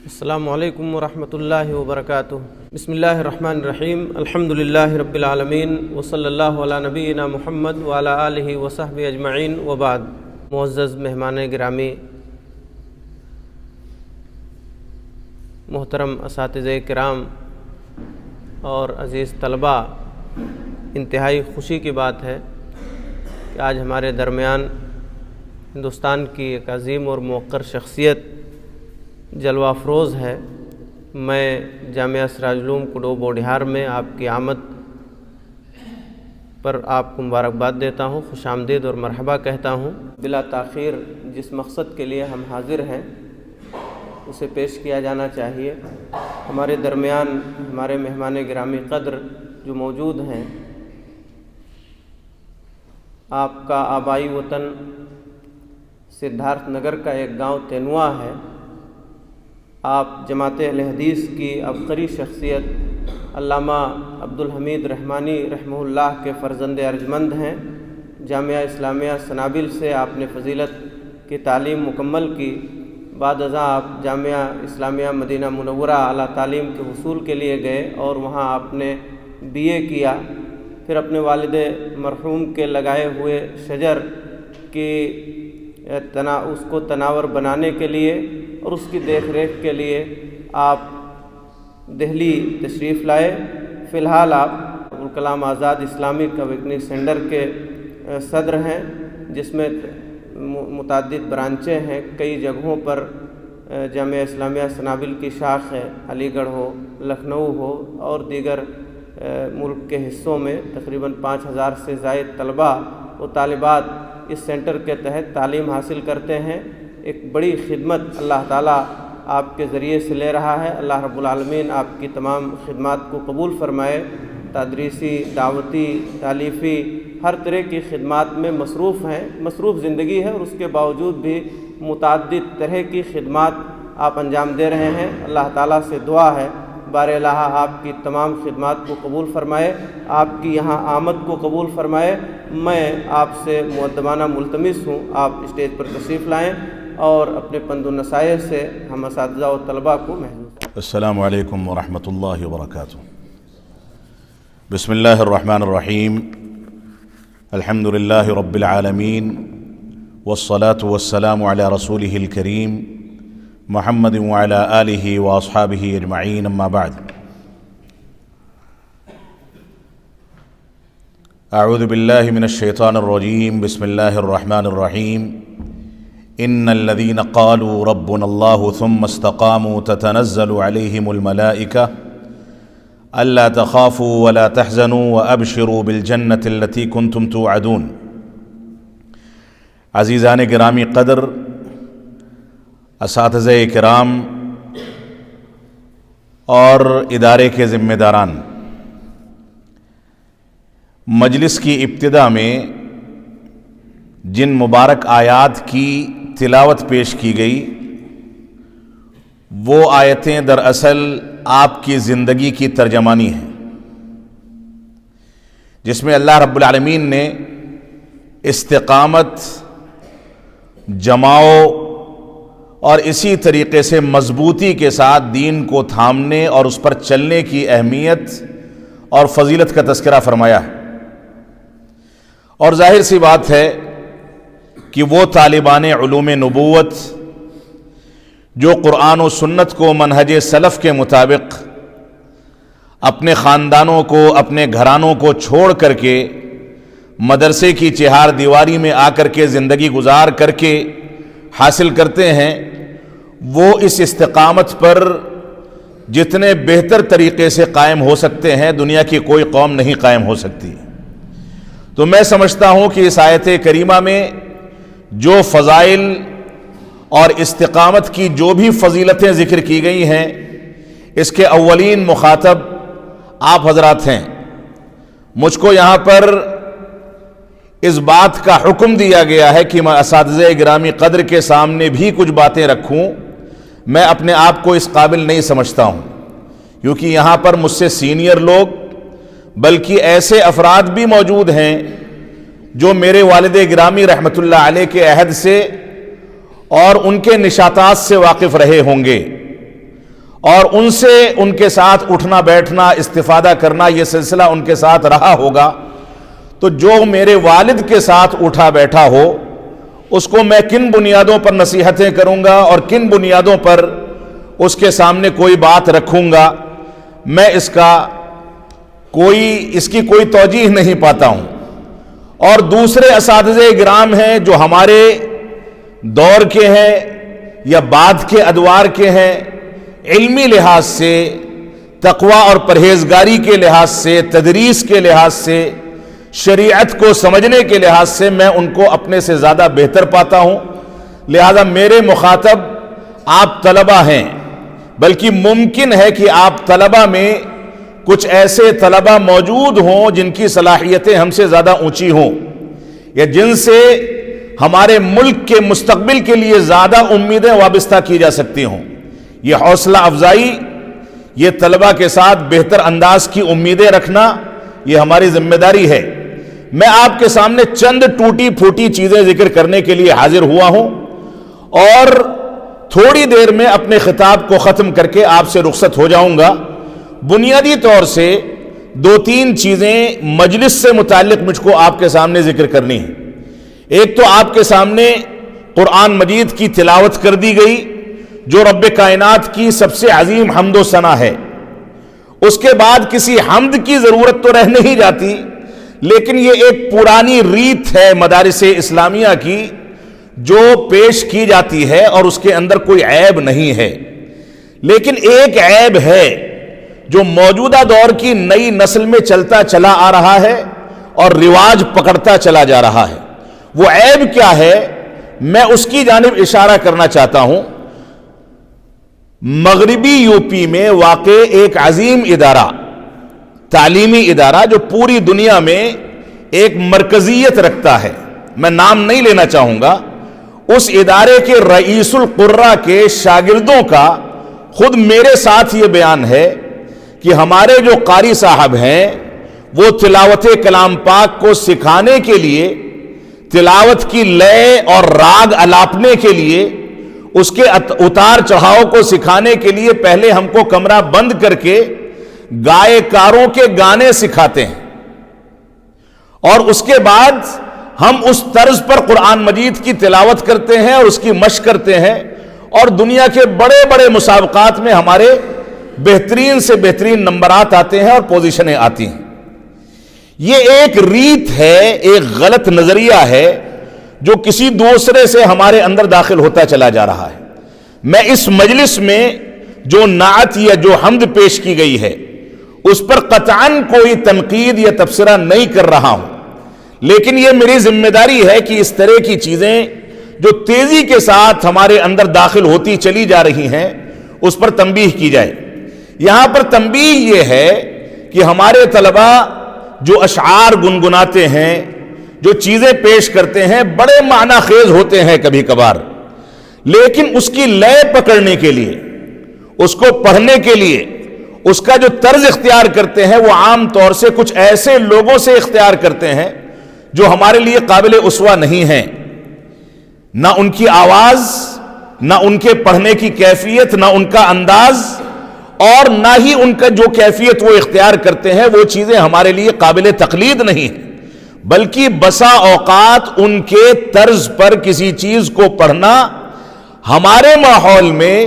السلام علیکم ورحمۃ اللہ وبرکاتہ۔ بسم اللہ الرحمن الرحیم۔ الحمدللہ رب العالمین وصلی اللہ علی نبینا محمد وعلی آلہ وصحبہ اجمعین وبعد۔ معزز مہمان گرامی، محترم اساتذہ کرام اور عزیز طلباء، انتہائی خوشی کی بات ہے کہ آج ہمارے درمیان ہندوستان کی ایک عظیم اور موقر شخصیت جلوہ افروز ہے۔ میں جامعہ سراج العلوم کوڈو بوڈھیہار میں آپ کی آمد پر آپ کو مبارکباد دیتا ہوں، خوش آمدید اور مرحبا کہتا ہوں۔ بلا تاخیر جس مقصد کے لیے ہم حاضر ہیں اسے پیش کیا جانا چاہیے۔ ہمارے درمیان ہمارے مہمان گرامی قدر جو موجود ہیں، آپ کا آبائی وطن سدھارتھ نگر کا ایک گاؤں تینوا ہے۔ آپ جماعت اہل حدیث کی عبقری شخصیت علامہ عبدالحمید رحمانی رحمہ اللہ کے فرزند ارجمند ہیں۔ جامعہ اسلامیہ سنابل سے آپ نے فضیلت کی تعلیم مکمل کی۔ بعد ازاں آپ جامعہ اسلامیہ مدینہ منورہ اعلیٰ تعلیم کے حصول کے لیے گئے اور وہاں آپ نے BA کیا۔ پھر اپنے والد مرحوم کے لگائے ہوئے شجر کی اس کو تناور بنانے کے لیے اور اس کی دیکھ ریکھ کے لیے آپ دہلی تشریف لائے۔ فی الحال آپ Abul Kalam Azad Islamic awakening centre کے صدر ہیں، جس میں متعدد برانچیں ہیں۔ کئی جگہوں پر جامعہ اسلامیہ سنابل کی شاخ ہے، علی گڑھ ہو، لکھنؤ ہو اور دیگر ملک کے حصوں میں تقریباً 5000 سے زائد طلباء و طالبات اس سینٹر کے تحت تعلیم حاصل کرتے ہیں۔ ایک بڑی خدمت اللہ تعالیٰ آپ کے ذریعے سے لے رہا ہے۔ اللہ رب العالمین آپ کی تمام خدمات کو قبول فرمائے۔ تدریسی، دعوتی، تالیفی ہر طرح کی خدمات میں مصروف ہیں، مصروف زندگی ہے اور اس کے باوجود بھی متعدد طرح کی خدمات آپ انجام دے رہے ہیں۔ اللہ تعالیٰ سے دعا ہے بار الہ آپ کی تمام خدمات کو قبول فرمائے، آپ کی یہاں آمد کو قبول فرمائے۔ میں آپ سے مؤدبانہ ملتمس ہوں آپ اسٹیج پر تشریف لائیں اور اپنے پند و نصائح سے ہم اساتذہ و طلباء کو محظوظ۔ السلام علیکم ورحمۃ اللہ وبرکاتہ۔ بسم اللہ الرحمن الرحیم۔ الحمد للہ رب العالمین والصلاة والسلام علی رسولہ الکریم محمد وعلی آلہ واصحابہ اجمعین، اما بعد۔ اعوذ باللہ من الشیطان الرجیم، بسم اللہ الرحمن الرحیم۔ ان الذین قالوا ربنا اللہ ثم استقاموا تتنزل علیہم الملائکہ الا تخافوا ولا تحزنوا وابشروا بالجنة التي کنتم توعدون۔ عزیزان گرامی قدر، اساتذہ کرام اور ادارے کے ذمہ داران، مجلس کی ابتدا میں جن مبارک آیات کی تلاوت پیش کی گئی، وہ آیتیں دراصل آپ کی زندگی کی ترجمانی ہیں، جس میں اللہ رب العالمین نے استقامت، جماؤ اور اسی طریقے سے مضبوطی کے ساتھ دین کو تھامنے اور اس پر چلنے کی اہمیت اور فضیلت کا تذکرہ فرمایا ہے۔ اور ظاہر سی بات ہے کہ وہ طالبان علوم نبوت جو قرآن و سنت کو منہج سلف کے مطابق اپنے خاندانوں کو، اپنے گھرانوں کو چھوڑ کر کے مدرسے کی چہار دیواری میں آ کر کے زندگی گزار کر کے حاصل کرتے ہیں، وہ اس استقامت پر جتنے بہتر طریقے سے قائم ہو سکتے ہیں، دنیا کی کوئی قوم نہیں قائم ہو سکتی۔ تو میں سمجھتا ہوں کہ اس آیت کریمہ میں جو فضائل اور استقامت کی جو بھی فضیلتیں ذکر کی گئی ہیں، اس کے اولین مخاطب آپ حضرات ہیں۔ مجھ کو یہاں پر اس بات کا حکم دیا گیا ہے کہ میں اساتذہ گرامی قدر کے سامنے بھی کچھ باتیں رکھوں۔ میں اپنے آپ کو اس قابل نہیں سمجھتا ہوں، کیونکہ یہاں پر مجھ سے سینئر لوگ بلکہ ایسے افراد بھی موجود ہیں جو میرے والد گرامی رحمۃ اللہ علیہ کے عہد سے اور ان کے نشاطات سے واقف رہے ہوں گے۔ اور ان سے ان کے ساتھ اٹھنا بیٹھنا استفادہ کرنا یہ سلسلہ ان کے ساتھ رہا ہوگا، تو جو میرے والد کے ساتھ اٹھا بیٹھا ہو اس کو میں کن بنیادوں پر نصیحتیں کروں گا اور کن بنیادوں پر اس کے سامنے کوئی بات رکھوں گا، میں اس کی کوئی توجیہ نہیں پاتا ہوں۔ اور دوسرے اساتذہ کرام ہیں جو ہمارے دور کے ہیں یا بعد کے ادوار کے ہیں، علمی لحاظ سے، تقوی اور پرہیزگاری کے لحاظ سے، تدریس کے لحاظ سے، شریعت کو سمجھنے کے لحاظ سے میں ان کو اپنے سے زیادہ بہتر پاتا ہوں۔ لہذا میرے مخاطب آپ طلبہ ہیں، بلکہ ممکن ہے کہ آپ طلبہ میں کچھ ایسے طلبہ موجود ہوں جن کی صلاحیتیں ہم سے زیادہ اونچی ہوں، یا جن سے ہمارے ملک کے مستقبل کے لیے زیادہ امیدیں وابستہ کی جا سکتی ہوں۔ یہ حوصلہ افزائی، یہ طلبہ کے ساتھ بہتر انداز کی امیدیں رکھنا، یہ ہماری ذمہ داری ہے۔ میں آپ کے سامنے چند ٹوٹی پھوٹی چیزیں ذکر کرنے کے لیے حاضر ہوا ہوں، اور تھوڑی دیر میں اپنے خطاب کو ختم کر کے آپ سے رخصت ہو جاؤں گا۔ بنیادی طور سے 2-3 چیزیں مجلس سے متعلق مجھ کو آپ کے سامنے ذکر کرنی ہیں۔ ایک تو آپ کے سامنے قرآن مجید کی تلاوت کر دی گئی جو رب کائنات کی سب سے عظیم حمد و ثنا ہے۔ اس کے بعد کسی حمد کی ضرورت تو رہ نہیں جاتی، لیکن یہ ایک پرانی ریت ہے مدارس اسلامیہ کی جو پیش کی جاتی ہے، اور اس کے اندر کوئی عیب نہیں ہے۔ لیکن ایک عیب ہے جو موجودہ دور کی نئی نسل میں چلتا چلا آ رہا ہے اور رواج پکڑتا چلا جا رہا ہے۔ وہ عیب کیا ہے، میں اس کی جانب اشارہ کرنا چاہتا ہوں۔ مغربی یو پی میں واقع ایک عظیم ادارہ، تعلیمی ادارہ جو پوری دنیا میں ایک مرکزیت رکھتا ہے، میں نام نہیں لینا چاہوں گا، اس ادارے کے رئیس القراء کے شاگردوں کا خود میرے ساتھ یہ بیان ہے کہ ہمارے جو قاری صاحب ہیں وہ تلاوت کلام پاک کو سکھانے کے لیے، تلاوت کی لے اور راگ الاپنے کے لیے، اس کے اتار چڑھاؤ کو سکھانے کے لیے پہلے ہم کو کمرہ بند کر کے گائے کاروں کے گانے سکھاتے ہیں، اور اس کے بعد ہم اس طرز پر قرآن مجید کی تلاوت کرتے ہیں اور اس کی مشق کرتے ہیں، اور دنیا کے بڑے بڑے مسابقات میں ہمارے بہترین سے بہترین نمبرات آتے ہیں اور پوزیشنیں آتی ہیں۔ یہ ایک ریت ہے، ایک غلط نظریہ ہے جو کسی دوسرے سے ہمارے اندر داخل ہوتا چلا جا رہا ہے۔ میں اس مجلس میں جو نعت یا جو حمد پیش کی گئی ہے اس پر قطعاً کوئی تنقید یا تبصرہ نہیں کر رہا ہوں، لیکن یہ میری ذمہ داری ہے کہ اس طرح کی چیزیں جو تیزی کے ساتھ ہمارے اندر داخل ہوتی چلی جا رہی ہیں اس پر تنبیہ کی جائے۔ یہاں پر تنبیہ یہ ہے کہ ہمارے طلبہ جو اشعار گنگناتے ہیں، جو چیزیں پیش کرتے ہیں، بڑے معنی خیز ہوتے ہیں کبھی کبھار، لیکن اس کی لے پکڑنے کے لیے، اس کو پڑھنے کے لیے، اس کا جو طرز اختیار کرتے ہیں وہ عام طور سے کچھ ایسے لوگوں سے اختیار کرتے ہیں جو ہمارے لیے قابل اسوہ نہیں ہیں۔ نہ ان کی آواز، نہ ان کے پڑھنے کی کیفیت، نہ ان کا انداز، اور نہ ہی ان کا جو کیفیت وہ اختیار کرتے ہیں وہ چیزیں ہمارے لیے قابل تقلید نہیں ہیں، بلکہ بسا اوقات ان کے طرز پر کسی چیز کو پڑھنا ہمارے ماحول میں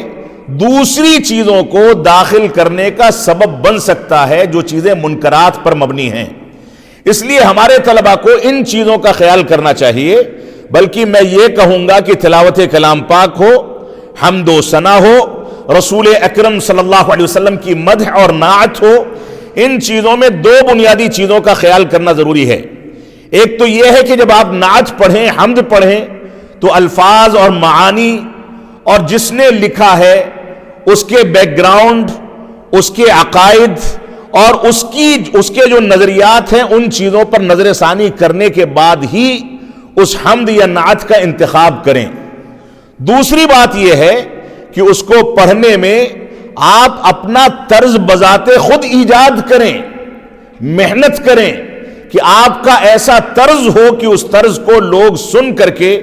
دوسری چیزوں کو داخل کرنے کا سبب بن سکتا ہے جو چیزیں منکرات پر مبنی ہیں۔ اس لیے ہمارے طلبہ کو ان چیزوں کا خیال کرنا چاہیے، بلکہ میں یہ کہوں گا کہ تلاوت کلام پاک ہو، حمد و ثنا ہو، رسول اکرم صلی اللہ علیہ وسلم کی مدح اور نعت ہو، ان چیزوں میں 2 بنیادی چیزوں کا خیال کرنا ضروری ہے۔ ایک تو یہ ہے کہ جب آپ نعت پڑھیں، حمد پڑھیں، تو الفاظ اور معانی اور جس نے لکھا ہے اس کے بیک گراؤنڈ، اس کے عقائد اور اس کے جو نظریات ہیں ان چیزوں پر نظر ثانی کرنے کے بعد ہی اس حمد یا نعت کا انتخاب کریں۔ دوسری بات یہ ہے کہ اس کو پڑھنے میں آپ اپنا طرز بذات خود ایجاد کریں، محنت کریں کہ آپ کا ایسا طرز ہو کہ اس طرز کو لوگ سن کر کے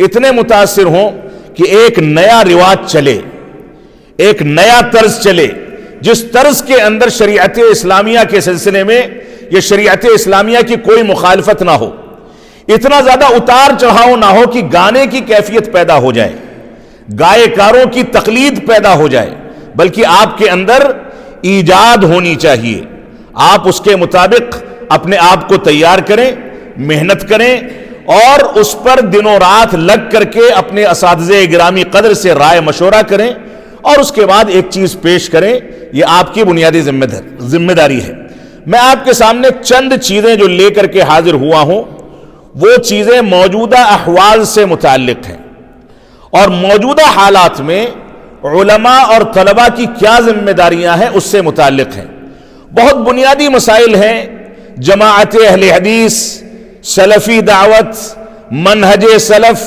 اتنے متاثر ہوں کہ ایک نیا رواج چلے، ایک نیا طرز چلے جس طرز کے اندر شریعت اسلامیہ کے سلسلے میں یا شریعت اسلامیہ کی کوئی مخالفت نہ ہو، اتنا زیادہ اتار چڑھاؤ نہ ہو کہ گانے کی کیفیت پیدا ہو جائے، گائے کاروں کی تقلید پیدا ہو جائے، بلکہ آپ کے اندر ایجاد ہونی چاہیے۔ آپ اس کے مطابق اپنے آپ کو تیار کریں، محنت کریں اور اس پر دنوں رات لگ کر کے اپنے اساتذہ گرامی قدر سے رائے مشورہ کریں اور اس کے بعد ایک چیز پیش کریں۔ یہ آپ کی بنیادی ذمہ داری ہے۔ میں آپ کے سامنے چند چیزیں جو لے کر کے حاضر ہوا ہوں، وہ چیزیں موجودہ احوال سے متعلق ہیں اور موجودہ حالات میں علماء اور طلباء کی کیا ذمہ داریاں ہیں اس سے متعلق ہیں۔ بہت بنیادی مسائل ہیں، جماعت اہل حدیث، سلفی دعوت، منہج سلف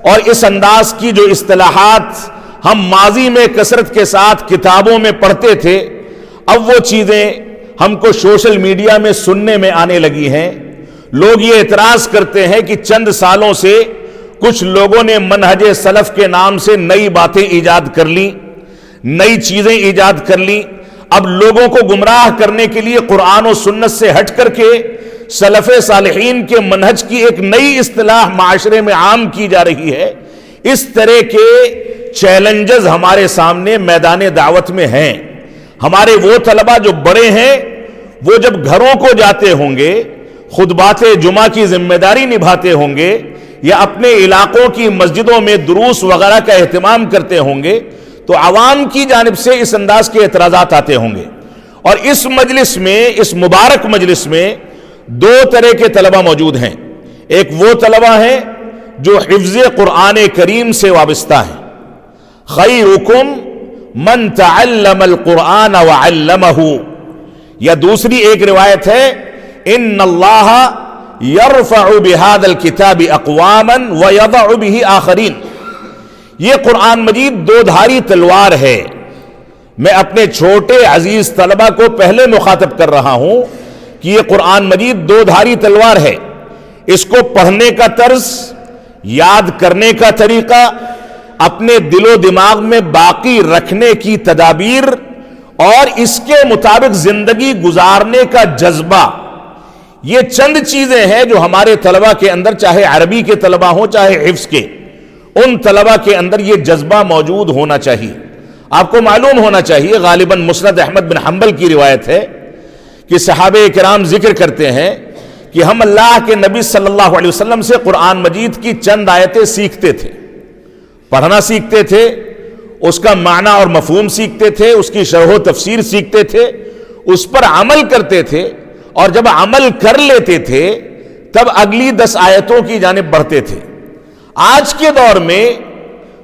اور اس انداز کی جو اصطلاحات ہم ماضی میں کثرت کے ساتھ کتابوں میں پڑھتے تھے، اب وہ چیزیں ہم کو سوشل میڈیا میں سننے میں آنے لگی ہیں۔ لوگ یہ اعتراض کرتے ہیں کہ چند سالوں سے کچھ لوگوں نے منہج سلف کے نام سے نئی باتیں ایجاد کر لی، نئی چیزیں ایجاد کر لی۔ اب لوگوں کو گمراہ کرنے کے لیے قرآن و سنت سے ہٹ کر کے سلف صالحین کے منہج کی ایک نئی اصطلاح معاشرے میں عام کی جا رہی ہے۔ اس طرح کے چیلنجز ہمارے سامنے میدان دعوت میں ہیں۔ ہمارے وہ طلباء جو بڑے ہیں، وہ جب گھروں کو جاتے ہوں گے، خطبات جمعہ کی ذمہ داری نبھاتے ہوں گے یا اپنے علاقوں کی مسجدوں میں دروس وغیرہ کا اہتمام کرتے ہوں گے، تو عوام کی جانب سے اس انداز کے اعتراضات آتے ہوں گے۔ اور اس مجلس میں، اس مبارک مجلس میں دو طرح کے طلباء موجود ہیں۔ ایک وہ طلباء ہیں جو حفظ قرآن کریم سے وابستہ ہیں، خیرکم من تعلم القرآن وعلمہ، یا دوسری ایک روایت ہے ان اللہ یرفع بہذا الکتاب اقواما ویضع بہ آخرین۔ یہ قرآن مجید دو دھاری تلوار ہے۔ میں اپنے چھوٹے عزیز طلبہ کو پہلے مخاطب کر رہا ہوں کہ یہ قرآن مجید دو دھاری تلوار ہے۔ اس کو پڑھنے کا طرز، یاد کرنے کا طریقہ، اپنے دل و دماغ میں باقی رکھنے کی تدابیر اور اس کے مطابق زندگی گزارنے کا جذبہ، یہ چند چیزیں ہیں جو ہمارے طلبہ کے اندر، چاہے عربی کے طلبہ ہوں چاہے حفظ کے، ان طلبہ کے اندر یہ جذبہ موجود ہونا چاہیے۔ آپ کو معلوم ہونا چاہیے، غالباً مسند احمد بن حنبل کی روایت ہے کہ صحابہ کرام ذکر کرتے ہیں کہ ہم اللہ کے نبی صلی اللہ علیہ وسلم سے قرآن مجید کی چند آیتیں سیکھتے تھے، پڑھنا سیکھتے تھے، اس کا معنی اور مفہوم سیکھتے تھے، اس کی شرح و تفسیر سیکھتے تھے، اس پر عمل کرتے تھے، اور جب عمل کر لیتے تھے تب اگلی 10 آیتوں کی جانب بڑھتے تھے۔ آج کے دور میں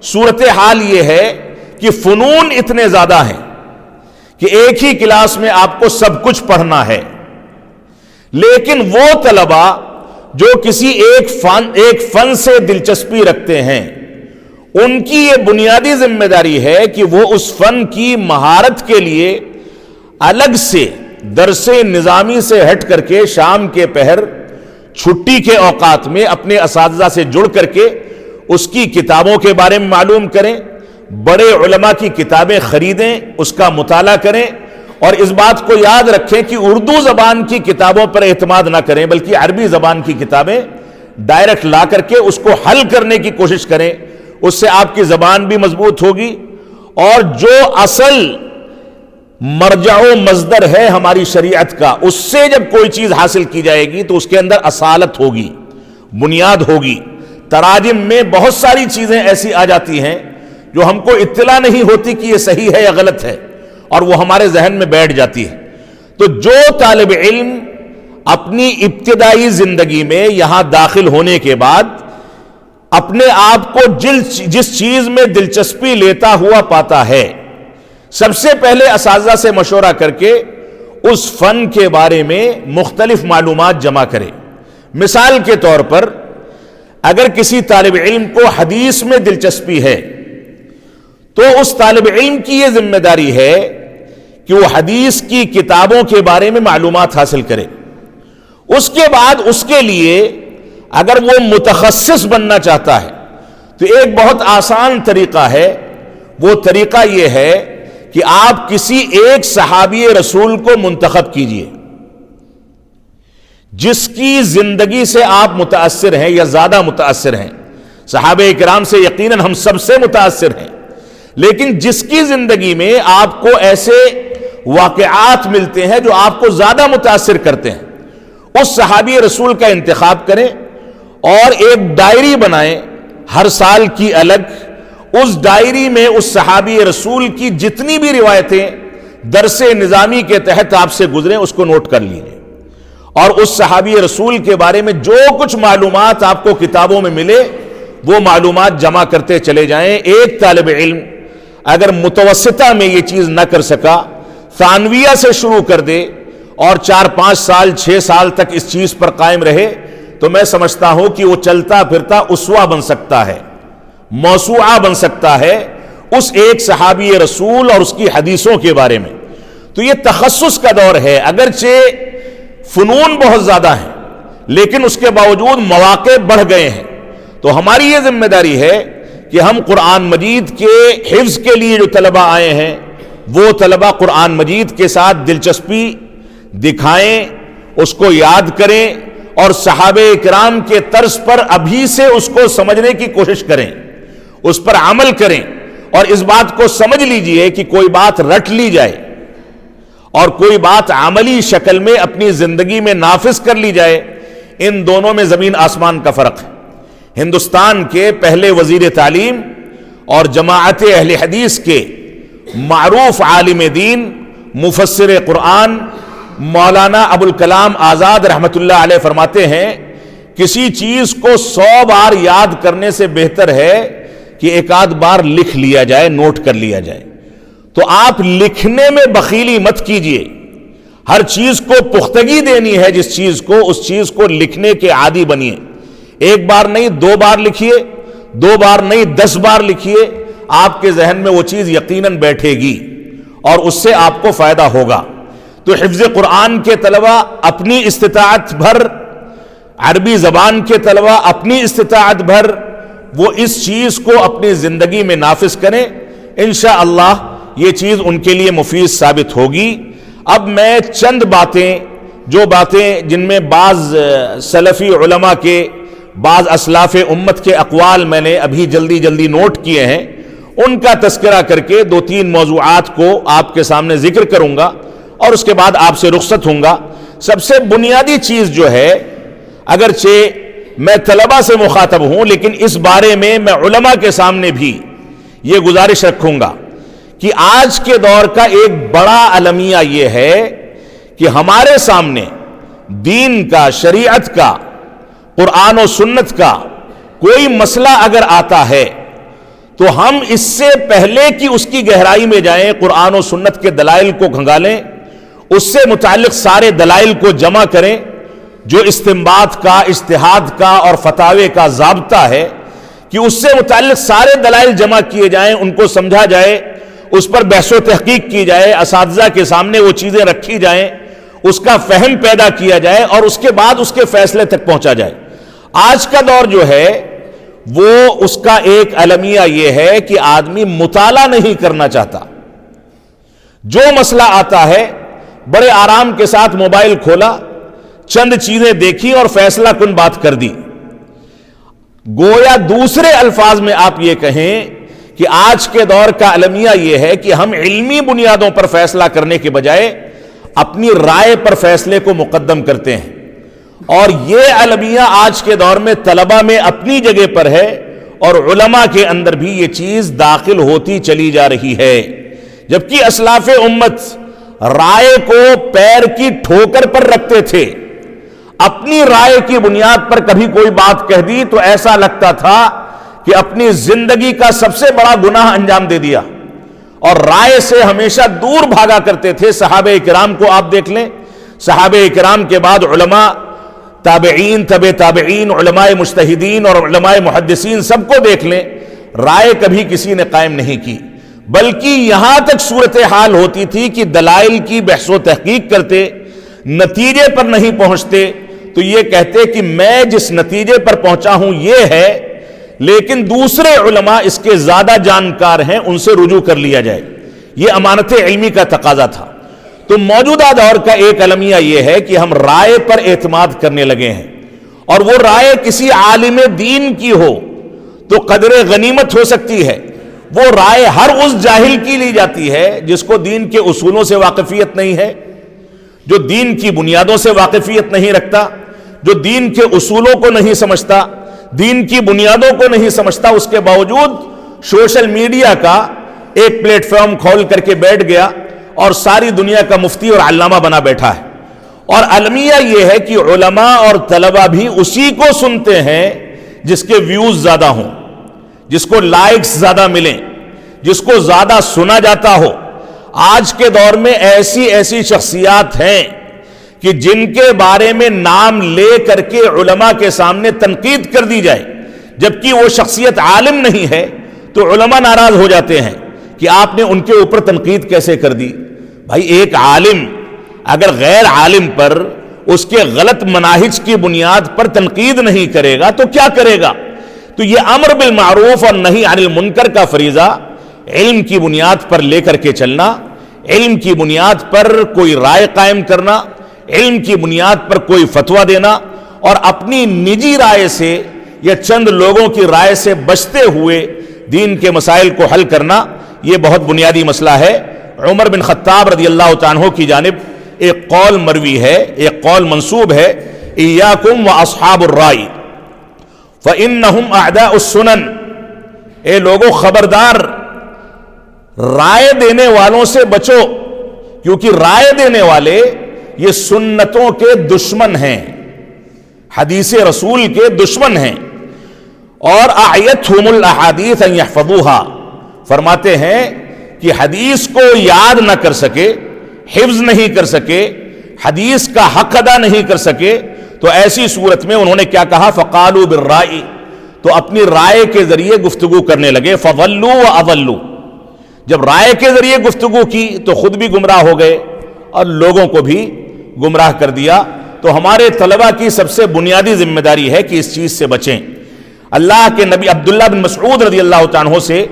صورتحال یہ ہے کہ فنون اتنے زیادہ ہیں کہ ایک ہی کلاس میں آپ کو سب کچھ پڑھنا ہے، لیکن وہ طلبہ جو کسی ایک فن سے دلچسپی رکھتے ہیں، ان کی یہ بنیادی ذمہ داری ہے کہ وہ اس فن کی مہارت کے لیے الگ سے درس نظامی سے ہٹ کر کے شام کے پہر، چھٹی کے اوقات میں اپنے اساتذہ سے جڑ کر کے اس کی کتابوں کے بارے میں معلوم کریں، بڑے علماء کی کتابیں خریدیں، اس کا مطالعہ کریں، اور اس بات کو یاد رکھیں کہ اردو زبان کی کتابوں پر اعتماد نہ کریں بلکہ عربی زبان کی کتابیں ڈائریکٹ لا کر کے اس کو حل کرنے کی کوشش کریں۔ اس سے آپ کی زبان بھی مضبوط ہوگی، اور جو اصل مرجع و مصدر ہے ہماری شریعت کا، اس سے جب کوئی چیز حاصل کی جائے گی تو اس کے اندر اصالت ہوگی، بنیاد ہوگی۔ تراجم میں بہت ساری چیزیں ایسی آ جاتی ہیں جو ہم کو اطلاع نہیں ہوتی کہ یہ صحیح ہے یا غلط ہے، اور وہ ہمارے ذہن میں بیٹھ جاتی ہے۔ تو جو طالب علم اپنی ابتدائی زندگی میں یہاں داخل ہونے کے بعد اپنے آپ کو جس چیز میں دلچسپی لیتا ہوا پاتا ہے، سب سے پہلے اساتذہ سے مشورہ کر کے اس فن کے بارے میں مختلف معلومات جمع کرے۔ مثال کے طور پر اگر کسی طالب علم کو حدیث میں دلچسپی ہے تو اس طالب علم کی یہ ذمہ داری ہے کہ وہ حدیث کی کتابوں کے بارے میں معلومات حاصل کرے۔ اس کے بعد اس کے لیے اگر وہ متخصص بننا چاہتا ہے تو ایک بہت آسان طریقہ ہے، وہ طریقہ یہ ہے کہ آپ کسی ایک صحابی رسول کو منتخب کیجئے جس کی زندگی سے آپ متاثر ہیں یا زیادہ متاثر ہیں. صحابہ کرام سے یقیناً ہم سب سے متاثر ہیں، لیکن جس کی زندگی میں آپ کو ایسے واقعات ملتے ہیں جو آپ کو زیادہ متاثر کرتے ہیں، اس صحابی رسول کا انتخاب کریں اور ایک ڈائری بنائیں ہر سال کی الگ. اس ڈائری میں اس صحابی رسول کی جتنی بھی روایتیں درس نظامی کے تحت آپ سے گزریں اس کو نوٹ کر لیجیے، اور اس صحابی رسول کے بارے میں جو کچھ معلومات آپ کو کتابوں میں ملے وہ معلومات جمع کرتے چلے جائیں. ایک طالب علم اگر متوسطہ میں یہ چیز نہ کر سکا، ثانویہ سے شروع کر دے اور 4-5 سال 6 سال تک اس چیز پر قائم رہے تو میں سمجھتا ہوں کہ وہ چلتا پھرتا اسوہ بن سکتا ہے، موسوعہ بن سکتا ہے اس ایک صحابی رسول اور اس کی حدیثوں کے بارے میں. تو یہ تخصص کا دور ہے. اگرچہ فنون بہت زیادہ ہیں لیکن اس کے باوجود مواقع بڑھ گئے ہیں. تو ہماری یہ ذمہ داری ہے کہ ہم قرآن مجید کے حفظ کے لیے جو طلبہ آئے ہیں وہ طلبہ قرآن مجید کے ساتھ دلچسپی دکھائیں، اس کو یاد کریں اور صحابہ کرام کے طرز پر ابھی سے اس کو سمجھنے کی کوشش کریں، اس پر عمل کریں، اور اس بات کو سمجھ لیجئے کہ کوئی بات رٹ لی جائے اور کوئی بات عملی شکل میں اپنی زندگی میں نافذ کر لی جائے، ان دونوں میں زمین آسمان کا فرق ہے. ہندوستان کے پہلے وزیر تعلیم اور جماعت اہل حدیث کے معروف عالم دین مفسر قرآن مولانا ابوالکلام آزاد رحمت اللہ علیہ فرماتے ہیں کسی چیز کو 100 بار یاد کرنے سے بہتر ہے کہ ایک آدھ بار لکھ لیا جائے، نوٹ کر لیا جائے. تو آپ لکھنے میں بخیلی مت کیجئے، ہر چیز کو پختگی دینی ہے، جس چیز کو اس چیز کو لکھنے کے عادی بنیے. ایک بار نہیں 2 بار لکھیے، 2 بار نہیں 10 بار لکھیے، آپ کے ذہن میں وہ چیز یقیناً بیٹھے گی اور اس سے آپ کو فائدہ ہوگا. تو حفظ قرآن کے طلبہ اپنی استطاعت بھر، عربی زبان کے طلبہ اپنی استطاعت بھر وہ اس چیز کو اپنی زندگی میں نافذ کریں. انشاءاللہ یہ چیز ان کے لیے مفید ثابت ہوگی. اب میں چند باتیں جن میں بعض سلفی علماء کے، بعض اسلاف امت کے اقوال میں نے ابھی جلدی نوٹ کیے ہیں، ان کا تذکرہ کر کے 2-3 موضوعات کو آپ کے سامنے ذکر کروں گا اور اس کے بعد آپ سے رخصت ہوں گا. سب سے بنیادی چیز جو ہے، اگرچہ میں طلبہ سے مخاطب ہوں لیکن اس بارے میں علماء کے سامنے بھی یہ گزارش رکھوں گا کہ آج کے دور کا ایک بڑا المیہ یہ ہے کہ ہمارے سامنے دین کا، شریعت کا، قرآن و سنت کا کوئی مسئلہ اگر آتا ہے تو ہم اس سے پہلے کہ اس کی گہرائی میں جائیں، قرآن و سنت کے دلائل کو کھنگالیں، اس سے متعلق سارے دلائل کو جمع کریں. جو استنباط کا، اجتہاد کا اور فتاوے کا ضابطہ ہے کہ اس سے متعلق سارے دلائل جمع کیے جائیں، ان کو سمجھا جائے، اس پر بحث و تحقیق کی جائے، اساتذہ کے سامنے وہ چیزیں رکھی جائیں، اس کا فہم پیدا کیا جائے اور اس کے بعد اس کے فیصلے تک پہنچا جائے. آج کا دور جو ہے وہ اس کا ایک المیہ یہ ہے کہ آدمی مطالعہ نہیں کرنا چاہتا. جو مسئلہ آتا ہے بڑے آرام کے ساتھ موبائل کھولا، چند چیزیں دیکھی اور فیصلہ کن بات کر دی. گویا دوسرے الفاظ میں آپ یہ کہیں کہ آج کے دور کا المیہ یہ ہے کہ ہم علمی بنیادوں پر فیصلہ کرنے کے بجائے اپنی رائے پر فیصلے کو مقدم کرتے ہیں. اور یہ المیہ آج کے دور میں طلبہ میں اپنی جگہ پر ہے اور علماء کے اندر بھی یہ چیز داخل ہوتی چلی جا رہی ہے. جبکہ اسلاف امت رائے کو پیر کی ٹھوکر پر رکھتے تھے، اپنی رائے کی بنیاد پر کبھی کوئی بات کہہ دی تو ایسا لگتا تھا کہ اپنی زندگی کا سب سے بڑا گناہ انجام دے دیا، اور رائے سے ہمیشہ دور بھاگا کرتے تھے. صحابہ کرام کو آپ دیکھ لیں، صحابہ کرام کے بعد علماء، تابعین، تابعین، علماء مجتہدین اور علماء محدثین سب کو دیکھ لیں، رائے کبھی کسی نے قائم نہیں کی، بلکہ یہاں تک صورتحال ہوتی تھی کہ دلائل کی بحث و تحقیق کرتے، نتیجے پر نہیں پہنچتے تو یہ کہتے کہ میں جس نتیجے پر پہنچا ہوں یہ ہے لیکن دوسرے علماء اس کے زیادہ جانکار ہیں، ان سے رجوع کر لیا جائے. یہ امانت علمی کا تقاضا تھا. تو موجودہ دور کا ایک المیہ یہ ہے کہ ہم رائے پر اعتماد کرنے لگے ہیں، اور وہ رائے کسی عالم دین کی ہو تو قدر غنیمت ہو سکتی ہے. وہ رائے ہر اس جاہل کی لی جاتی ہے جس کو دین کے اصولوں سے واقفیت نہیں ہے، جو دین کی بنیادوں سے واقفیت نہیں رکھتا، جو دین کے اصولوں کو نہیں سمجھتا، دین کی بنیادوں کو نہیں سمجھتا. اس کے باوجود سوشل میڈیا کا ایک پلیٹ فارم کھول کر کے بیٹھ گیا اور ساری دنیا کا مفتی اور علامہ بنا بیٹھا ہے. اور المیہ یہ ہے کہ علماء اور طلبہ بھی اسی کو سنتے ہیں جس کے ویوز زیادہ ہوں، جس کو لائکس زیادہ ملیں، جس کو زیادہ سنا جاتا ہو. آج کے دور میں ایسی شخصیات ہیں کہ جن کے بارے میں نام لے کر کے علماء کے سامنے تنقید کر دی جائے جبکہ وہ شخصیت عالم نہیں ہے تو علماء ناراض ہو جاتے ہیں کہ آپ نے ان کے اوپر تنقید کیسے کر دی. بھائی ایک عالم اگر غیر عالم پر اس کے غلط مناہج کی بنیاد پر تنقید نہیں کرے گا تو کیا کرے گا؟ تو یہ امر بالمعروف اور نہی عن المنکر کا فریضہ علم کی بنیاد پر لے کر کے چلنا، علم کی بنیاد پر کوئی رائے قائم کرنا، علم کی بنیاد پر کوئی فتویٰ دینا اور اپنی نجی رائے سے یا چند لوگوں کی رائے سے بچتے ہوئے دین کے مسائل کو حل کرنا، یہ بہت بنیادی مسئلہ ہے. عمر بن خطاب رضی اللہ تعالیٰ عنہ کی جانب ایک قول مروی ہے، ایک قول منسوب ہے، ایاکم و اصحاب الرائے فإنہم اعداء السنن. اے لوگوں خبردار، رائے دینے والوں سے بچو، کیونکہ رائے دینے والے یہ سنتوں کے دشمن ہیں، حدیث رسول کے دشمن ہیں. اور اعیتہم الاحادیث ان یحفظوها، فرماتے ہیں کہ حدیث کو یاد نہ کر سکے، حفظ نہیں کر سکے، حدیث کا حق ادا نہیں کر سکے، تو ایسی صورت میں انہوں نے کیا کہا؟ فقالوا بالرائے، تو اپنی رائے کے ذریعے گفتگو کرنے لگے. فضلوا واضلوا، جب رائے کے ذریعے گفتگو کی تو خود بھی گمراہ ہو گئے اور لوگوں کو بھی گمراہ کر دیا. تو ہمارے طلبہ کی سب سے بنیادی ذمہ داری ہے کہ اس چیز سے بچیں. اللہ کے نبی عبداللہ بن مسعود رضی اللہ تعالیٰ عنہ سے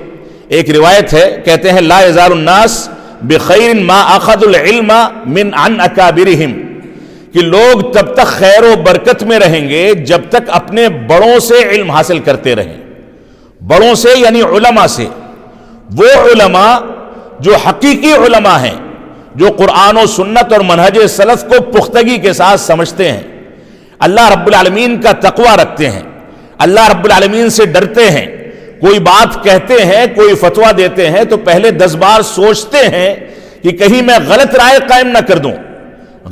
ایک روایت ہے، کہتے ہیں لا یزال الناس بخیر ما اخذوا العلم من عن اکابرہم، کہ لوگ تب تک خیر و برکت میں رہیں گے جب تک اپنے بڑوں سے علم حاصل کرتے رہیں. بڑوں سے یعنی علماء سے، وہ علماء جو حقیقی علماء ہیں، جو قرآن و سنت اور منہج سلف کو پختگی کے ساتھ سمجھتے ہیں، اللہ رب العالمین کا تقوی رکھتے ہیں، اللہ رب العالمین سے ڈرتے ہیں. کوئی بات کہتے ہیں، کوئی فتویٰ دیتے ہیں تو پہلے 10 بار سوچتے ہیں کہ کہیں میں غلط رائے قائم نہ کر دوں،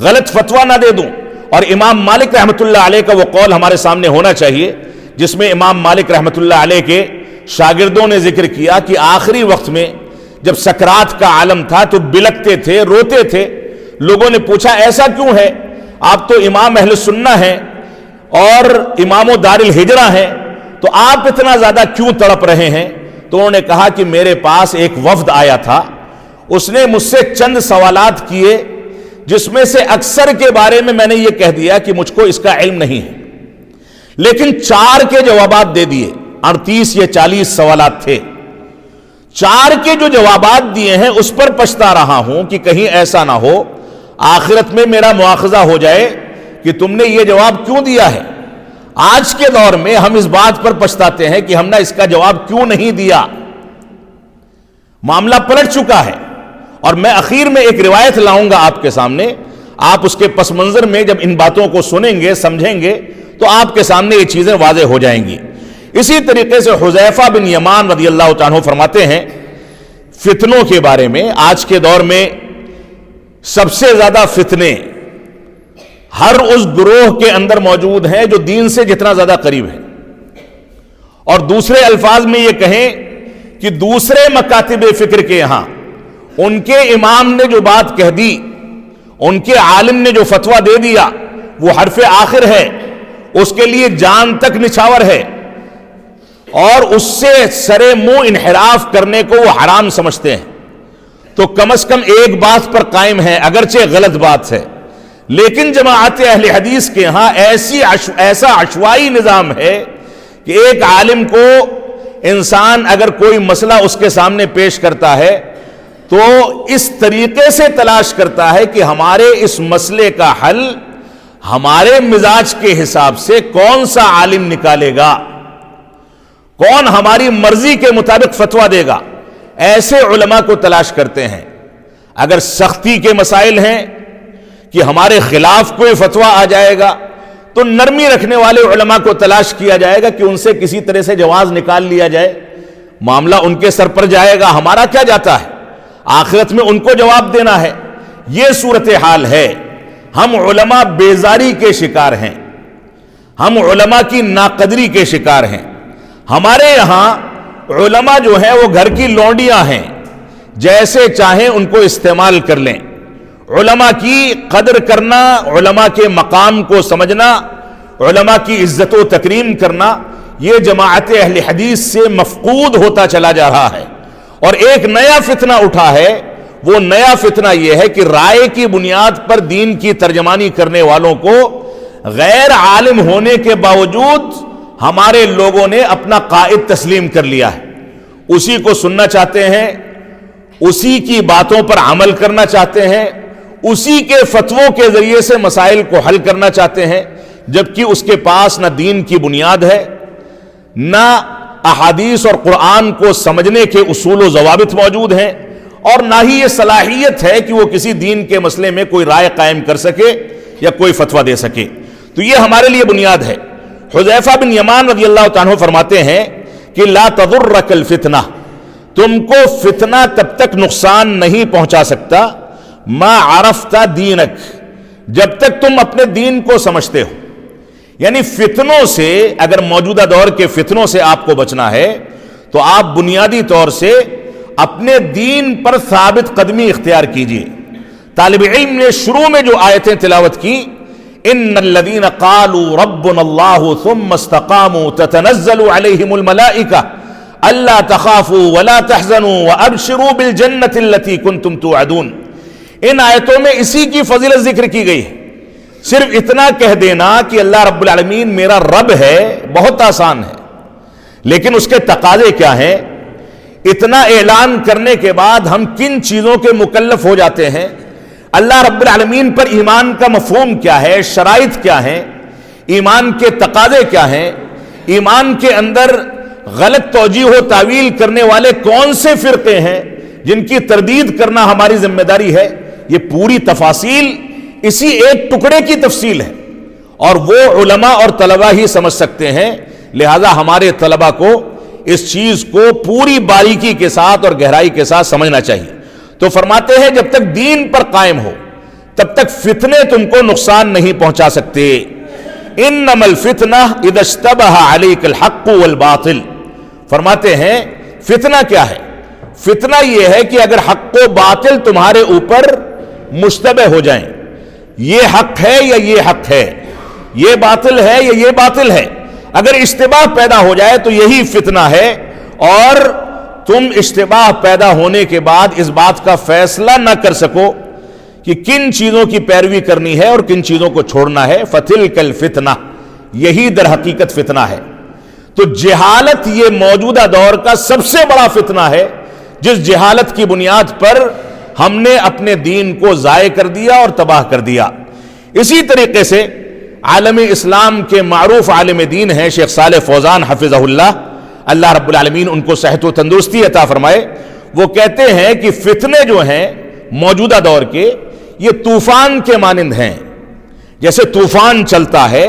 غلط فتویٰ نہ دے دوں. اور امام مالک رحمۃ اللہ علیہ کا وہ قول ہمارے سامنے ہونا چاہیے جس میں امام مالک رحمۃ اللہ علیہ کے شاگردوں نے ذکر کیا کہ آخری وقت میں جب سکرات کا عالم تھا تو بلکتے تھے، روتے تھے. لوگوں نے پوچھا ایسا کیوں ہے؟ آپ تو امام اہل سنہ ہیں اور امام و دار الہجرہ ہیں، تو آپ اتنا زیادہ کیوں تڑپ رہے ہیں؟ تو انہوں نے کہا کہ میرے پاس ایک وفد آیا تھا، اس نے مجھ سے چند سوالات کیے جس میں سے اکثر کے بارے میں نے یہ کہہ دیا کہ مجھ کو اس کا علم نہیں ہے، لیکن 4 کے جوابات دے دیے. 38 یا 40 سوالات تھے، 4 کے جو جوابات دیے ہیں اس پر پچھتا رہا ہوں کہ کہیں ایسا نہ ہو آخرت میں میرا مواخذہ ہو جائے کہ تم نے یہ جواب کیوں دیا ہے. آج کے دور میں ہم اس بات پر پچھتاتے ہیں کہ ہم نے اس کا جواب کیوں نہیں دیا. معاملہ پلٹ چکا ہے. اور میں اخیر میں ایک روایت لاؤں گا آپ کے سامنے، آپ اس کے پس منظر میں جب ان باتوں کو سنیں گے، سمجھیں گے تو آپ کے سامنے یہ چیزیں واضح ہو جائیں گی. اسی طریقے سے حذیفہ بن یمان رضی اللہ تعالیٰ عنہ فرماتے ہیں فتنوں کے بارے میں، آج کے دور میں سب سے زیادہ فتنے ہر اس گروہ کے اندر موجود ہیں جو دین سے جتنا زیادہ قریب ہے. اور دوسرے الفاظ میں یہ کہیں کہ دوسرے مکاتب فکر کے یہاں ان کے امام نے جو بات کہہ دی، ان کے عالم نے جو فتویٰ دے دیا، وہ حرف آخر ہے، اس کے لیے جان تک نچھاور ہے، اور اس سے سرے منہ انحراف کرنے کو وہ حرام سمجھتے ہیں. تو کم از کم ایک بات پر قائم ہے، اگرچہ غلط بات ہے، لیکن جماعت اہل حدیث کے ہاں ایسا عشوائی نظام ہے کہ ایک عالم کو انسان اگر کوئی مسئلہ اس کے سامنے پیش کرتا ہے تو اس طریقے سے تلاش کرتا ہے کہ ہمارے اس مسئلے کا حل ہمارے مزاج کے حساب سے کون سا عالم نکالے گا، کون ہماری مرضی کے مطابق فتویٰ دے گا، ایسے علماء کو تلاش کرتے ہیں۔ اگر سختی کے مسائل ہیں کہ ہمارے خلاف کوئی فتویٰ آ جائے گا تو نرمی رکھنے والے علماء کو تلاش کیا جائے گا کہ ان سے کسی طرح سے جواز نکال لیا جائے، معاملہ ان کے سر پر جائے گا، ہمارا کیا جاتا ہے، آخرت میں ان کو جواب دینا ہے۔ یہ صورتحال ہے۔ ہم علماء بیزاری کے شکار ہیں، ہم علماء کی ناقدری کے شکار ہیں۔ ہمارے یہاں علماء جو ہیں وہ گھر کی لونڈیاں ہیں، جیسے چاہیں ان کو استعمال کر لیں۔ علماء کی قدر کرنا، علماء کے مقام کو سمجھنا، علماء کی عزت و تکریم کرنا، یہ جماعت اہل حدیث سے مفقود ہوتا چلا جا رہا ہے۔ اور ایک نیا فتنہ اٹھا ہے، وہ نیا فتنہ یہ ہے کہ رائے کی بنیاد پر دین کی ترجمانی کرنے والوں کو غیر عالم ہونے کے باوجود ہمارے لوگوں نے اپنا قائد تسلیم کر لیا ہے، اسی کو سننا چاہتے ہیں، اسی کی باتوں پر عمل کرنا چاہتے ہیں، اسی کے فتووں کے ذریعے سے مسائل کو حل کرنا چاہتے ہیں، جبکہ اس کے پاس نہ دین کی بنیاد ہے، نہ احادیث اور قرآن کو سمجھنے کے اصول و ضوابط موجود ہیں، اور نہ ہی یہ صلاحیت ہے کہ وہ کسی دین کے مسئلے میں کوئی رائے قائم کر سکے یا کوئی فتویٰ دے سکے۔ تو یہ ہمارے لیے بنیاد ہے۔ حذیفہ بن یمان رضی اللہ تعالیٰ عنہ فرماتے ہیں کہ لا تضرک الفتنہ، تم کو فتنہ تب تک نقصان نہیں پہنچا سکتا ما عرفت دینک، جب تک تم اپنے دین کو سمجھتے ہو۔ یعنی فتنوں سے، اگر موجودہ دور کے فتنوں سے آپ کو بچنا ہے تو آپ بنیادی طور سے اپنے دین پر ثابت قدمی اختیار کیجئے۔ طالب علم نے شروع میں جو آیتیں تلاوت کی، ان الذین قالوا ربنا اللہ ثم استقاموا تتنزل علیہم الملائکہ الا تخافوا ولا تحزنوا وابشروا بالجنۃ التي کنتم توعدون، ان آیتوں میں اسی کی فضیلت ذکر کی گئی ہے۔ صرف اتنا کہہ دینا کہ اللہ رب العالمین میرا رب ہے بہت آسان ہے، لیکن اس کے تقاضے کیا ہیں؟ اتنا اعلان کرنے کے بعد ہم کن چیزوں کے مکلف ہو جاتے ہیں، اللہ رب العالمین پر ایمان کا مفہوم کیا ہے، شرائط کیا ہیں، ایمان کے تقاضے کیا ہیں، ایمان کے اندر غلط توجیہ و تعویل کرنے والے کون سے فرقے ہیں جن کی تردید کرنا ہماری ذمہ داری ہے، یہ پوری تفاصیل اسی ایک ٹکڑے کی تفصیل ہے، اور وہ علماء اور طلباء ہی سمجھ سکتے ہیں۔ لہذا ہمارے طلباء کو اس چیز کو پوری باریکی کے ساتھ اور گہرائی کے ساتھ سمجھنا چاہیے۔ تو فرماتے ہیں جب تک دین پر قائم ہو تب تک فتنے تم کو نقصان نہیں پہنچا سکتے۔ انما الفتنہ اذا اشتبہ علیک الحق والباطل، فرماتے ہیں فتنہ کیا ہے؟ فتنہ یہ ہے کہ اگر حق و باطل تمہارے اوپر مشتبہ ہو جائیں، یہ حق ہے یا یہ حق ہے، یہ باطل ہے یا یہ باطل ہے، اگر اشتباہ پیدا ہو جائے تو یہی فتنہ ہے، اور تم اشتباہ پیدا ہونے کے بعد اس بات کا فیصلہ نہ کر سکو کہ کن چیزوں کی پیروی کرنی ہے اور کن چیزوں کو چھوڑنا ہے، فتلک الفتنہ، یہی در حقیقت فتنہ ہے۔ تو جہالت یہ موجودہ دور کا سب سے بڑا فتنہ ہے، جس جہالت کی بنیاد پر ہم نے اپنے دین کو ضائع کر دیا اور تباہ کر دیا۔ اسی طریقے سے عالم اسلام کے معروف عالم دین ہیں شیخ صالح فوزان حفظہ اللہ، اللہ رب العالمین ان کو صحت و تندرستی عطا فرمائے، وہ کہتے ہیں کہ فتنے جو ہیں موجودہ دور کے، یہ طوفان کے مانند ہیں۔ جیسے طوفان چلتا ہے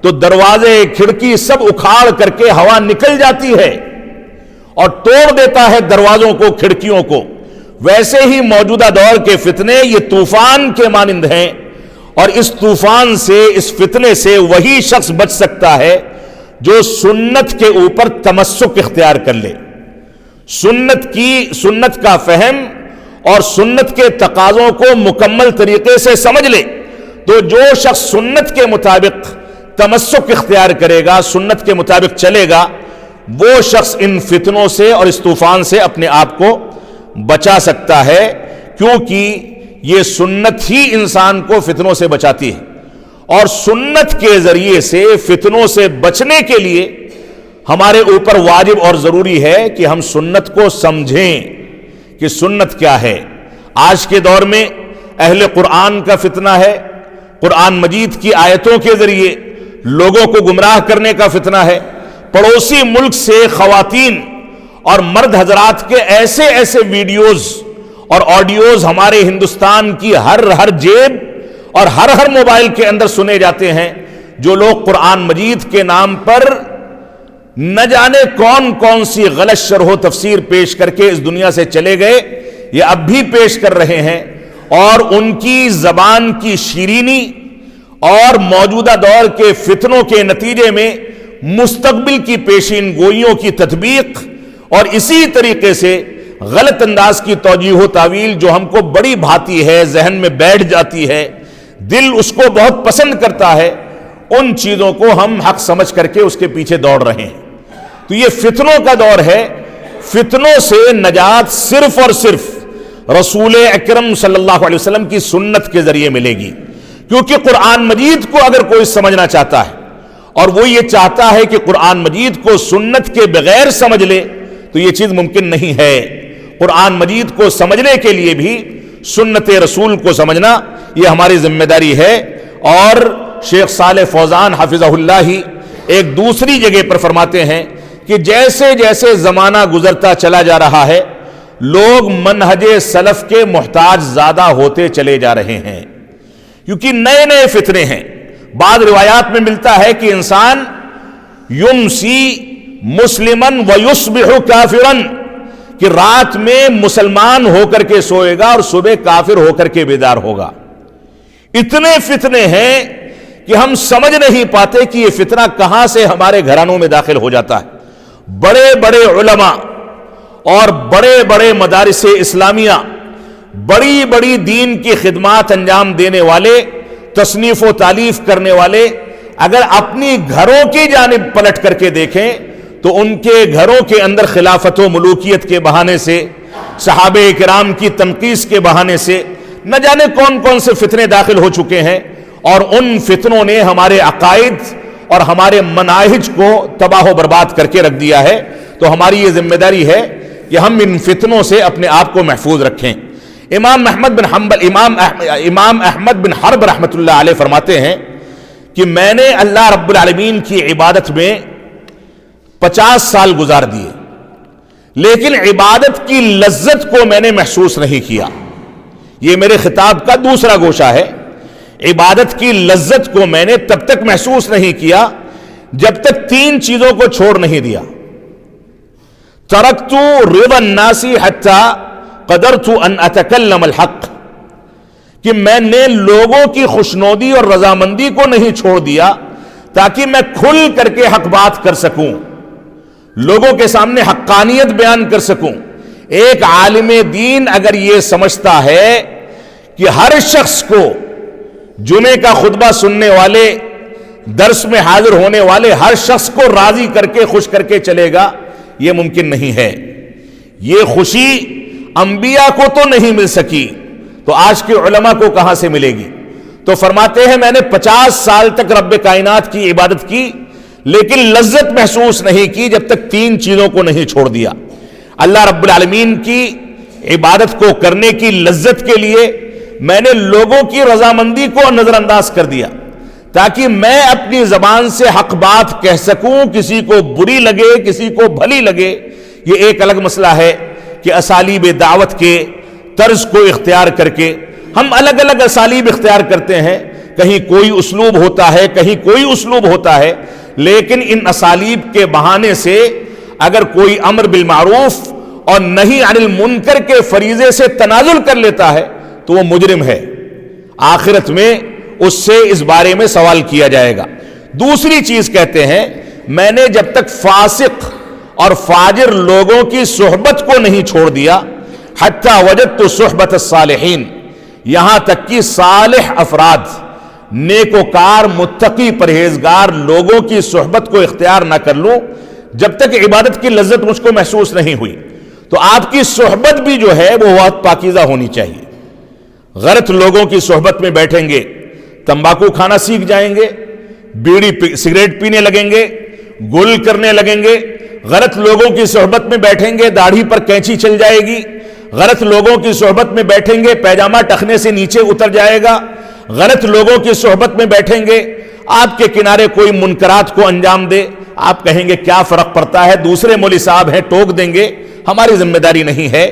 تو دروازے کھڑکی سب اکھاڑ کر کے ہوا نکل جاتی ہے اور توڑ دیتا ہے دروازوں کو، کھڑکیوں کو، ویسے ہی موجودہ دور کے فتنے یہ طوفان کے مانند ہیں، اور اس طوفان سے، اس فتنے سے وہی شخص بچ سکتا ہے جو سنت کے اوپر تمسک اختیار کر لے، سنت کا فہم اور سنت کے تقاضوں کو مکمل طریقے سے سمجھ لے۔ تو جو شخص سنت کے مطابق تمسک اختیار کرے گا، سنت کے مطابق چلے گا، وہ شخص ان فتنوں سے اور اس طوفان سے اپنے آپ کو بچا سکتا ہے، کیونکہ یہ سنت ہی انسان کو فتنوں سے بچاتی ہے۔ اور سنت کے ذریعے سے فتنوں سے بچنے کے لیے ہمارے اوپر واجب اور ضروری ہے کہ ہم سنت کو سمجھیں کہ سنت کیا ہے۔ آج کے دور میں اہل قرآن کا فتنہ ہے، قرآن مجید کی آیتوں کے ذریعے لوگوں کو گمراہ کرنے کا فتنہ ہے۔ پڑوسی ملک سے خواتین اور مرد حضرات کے ایسے ایسے ویڈیوز اور آڈیوز ہمارے ہندوستان کی ہر جیب اور ہر موبائل کے اندر سنے جاتے ہیں، جو لوگ قرآن مجید کے نام پر نہ جانے کون سی غلط شرح و تفسیر پیش کر کے اس دنیا سے چلے گئے، یہ اب بھی پیش کر رہے ہیں، اور ان کی زبان کی شیرینی اور موجودہ دور کے فتنوں کے نتیجے میں مستقبل کی پیشین گوئیوں کی تطبیق اور اسی طریقے سے غلط انداز کی توجیہ و تعویل جو ہم کو بڑی بھاتی ہے، ذہن میں بیٹھ جاتی ہے، دل اس کو بہت پسند کرتا ہے، ان چیزوں کو ہم حق سمجھ کر کے اس کے پیچھے دوڑ رہے ہیں۔ تو یہ فتنوں کا دور ہے۔ فتنوں سے نجات صرف اور صرف رسول اکرم صلی اللہ علیہ وسلم کی سنت کے ذریعے ملے گی، کیونکہ قرآن مجید کو اگر کوئی سمجھنا چاہتا ہے اور وہ یہ چاہتا ہے کہ قرآن مجید کو سنت کے بغیر سمجھ لے تو یہ چیز ممکن نہیں ہے۔ قرآن مجید کو سمجھنے کے لیے بھی سنت رسول کو سمجھنا یہ ہماری ذمہ داری ہے۔ اور شیخ صالح فوزان حفظہ اللہ ہی ایک دوسری جگہ پر فرماتے ہیں کہ جیسے جیسے زمانہ گزرتا چلا جا رہا ہے، لوگ منہج سلف کے محتاج زیادہ ہوتے چلے جا رہے ہیں، کیونکہ نئے نئے فتنے ہیں۔ بعض روایات میں ملتا ہے کہ انسان یمسی مسلمن ویصبح کافرن، کہ رات میں مسلمان ہو کر کے سوئے گا اور صبح کافر ہو کر کے بیدار ہوگا۔ اتنے فتنے ہیں کہ ہم سمجھ نہیں پاتے کہ یہ فتنہ کہاں سے ہمارے گھرانوں میں داخل ہو جاتا ہے۔ بڑے بڑے علماء اور بڑے بڑے مدارس اسلامیہ، بڑی بڑی دین کی خدمات انجام دینے والے، تصنیف و تالیف کرنے والے، اگر اپنی گھروں کی جانب پلٹ کر کے دیکھیں تو ان کے گھروں کے اندر خلافت و ملوکیت کے بہانے سے، صحابہ کرام کی تنقیص کے بہانے سے نہ جانے کون سے فتنے داخل ہو چکے ہیں، اور ان فتنوں نے ہمارے عقائد اور ہمارے مناہج کو تباہ و برباد کر کے رکھ دیا ہے۔ تو ہماری یہ ذمہ داری ہے کہ ہم ان فتنوں سے اپنے آپ کو محفوظ رکھیں۔ امام احمد بن حرب رحمۃ اللہ علیہ فرماتے ہیں کہ میں نے اللہ رب العالمین کی عبادت میں 50 سال گزار دیے، لیکن عبادت کی لذت کو میں نے محسوس نہیں کیا۔ یہ میرے خطاب کا دوسرا گوشہ ہے۔ عبادت کی لذت کو میں نے تب تک محسوس نہیں کیا جب تک 3 چیزوں کو چھوڑ نہیں دیا۔ ترکت رضا الناس حتی قدرت ان اتکلم الحق، کہ میں نے لوگوں کی خوشنودی اور رضامندی کو نہیں چھوڑ دیا تاکہ میں کھل کر کے حق بات کر سکوں، لوگوں کے سامنے حقانیت بیان کر سکوں۔ ایک عالم دین اگر یہ سمجھتا ہے کہ ہر شخص کو جمعے کا خطبہ سننے والے، درس میں حاضر ہونے والے ہر شخص کو راضی کر کے خوش کر کے چلے گا، یہ ممکن نہیں ہے۔ یہ خوشی انبیاء کو تو نہیں مل سکی، تو آج کے علماء کو کہاں سے ملے گی؟ تو فرماتے ہیں میں نے 50 سال تک رب کائنات کی عبادت کی، لیکن لذت محسوس نہیں کی جب تک 3 چیزوں کو نہیں چھوڑ دیا۔ اللہ رب العالمین کی عبادت کو کرنے کی لذت کے لیے میں نے لوگوں کی رضامندی کو نظر انداز کر دیا تاکہ میں اپنی زبان سے حق بات کہہ سکوں، کسی کو بری لگے کسی کو بھلی لگے یہ ایک الگ مسئلہ ہے کہ اسالیب دعوت کے طرز کو اختیار کر کے ہم الگ الگ اسالیب اختیار کرتے ہیں، کہیں کوئی اسلوب ہوتا ہے کہیں کوئی اسلوب ہوتا ہے، لیکن ان اسالیب کے بہانے سے اگر کوئی امر بالمعروف اور نہی عن المنکر کے فریضے سے تنازل کر لیتا ہے تو وہ مجرم ہے، آخرت میں اس سے اس بارے میں سوال کیا جائے گا۔ دوسری چیز کہتے ہیں میں نے جب تک فاسق اور فاجر لوگوں کی صحبت کو نہیں چھوڑ دیا، حتی وجدت صحبت الصالحین، یہاں تک کہ صالح افراد، نیکوکار متقی پرہیزگار لوگوں کی صحبت کو اختیار نہ کر لوں جب تک عبادت کی لذت مجھ کو محسوس نہیں ہوئی۔ تو آپ کی صحبت بھی جو ہے وہ بہت پاکیزہ ہونی چاہیے۔ غلط لوگوں کی صحبت میں بیٹھیں گے، تمباکو کھانا سیکھ جائیں گے، بیڑی سگریٹ پینے لگیں گے، گل کرنے لگیں گے، غلط لوگوں کی صحبت میں بیٹھیں گے، داڑھی پر کینچی چل جائے گی، غلط لوگوں کی صحبت میں بیٹھیں گے، پیجامہ ٹخنے سے نیچے اتر جائے گا، غلط لوگوں کی صحبت میں بیٹھیں گے، آپ کے کنارے کوئی منکرات کو انجام دے، آپ کہیں گے کیا فرق پڑتا ہے، دوسرے مولوی صاحب ہیں ٹوک دیں گے، ہماری ذمہ داری نہیں ہے۔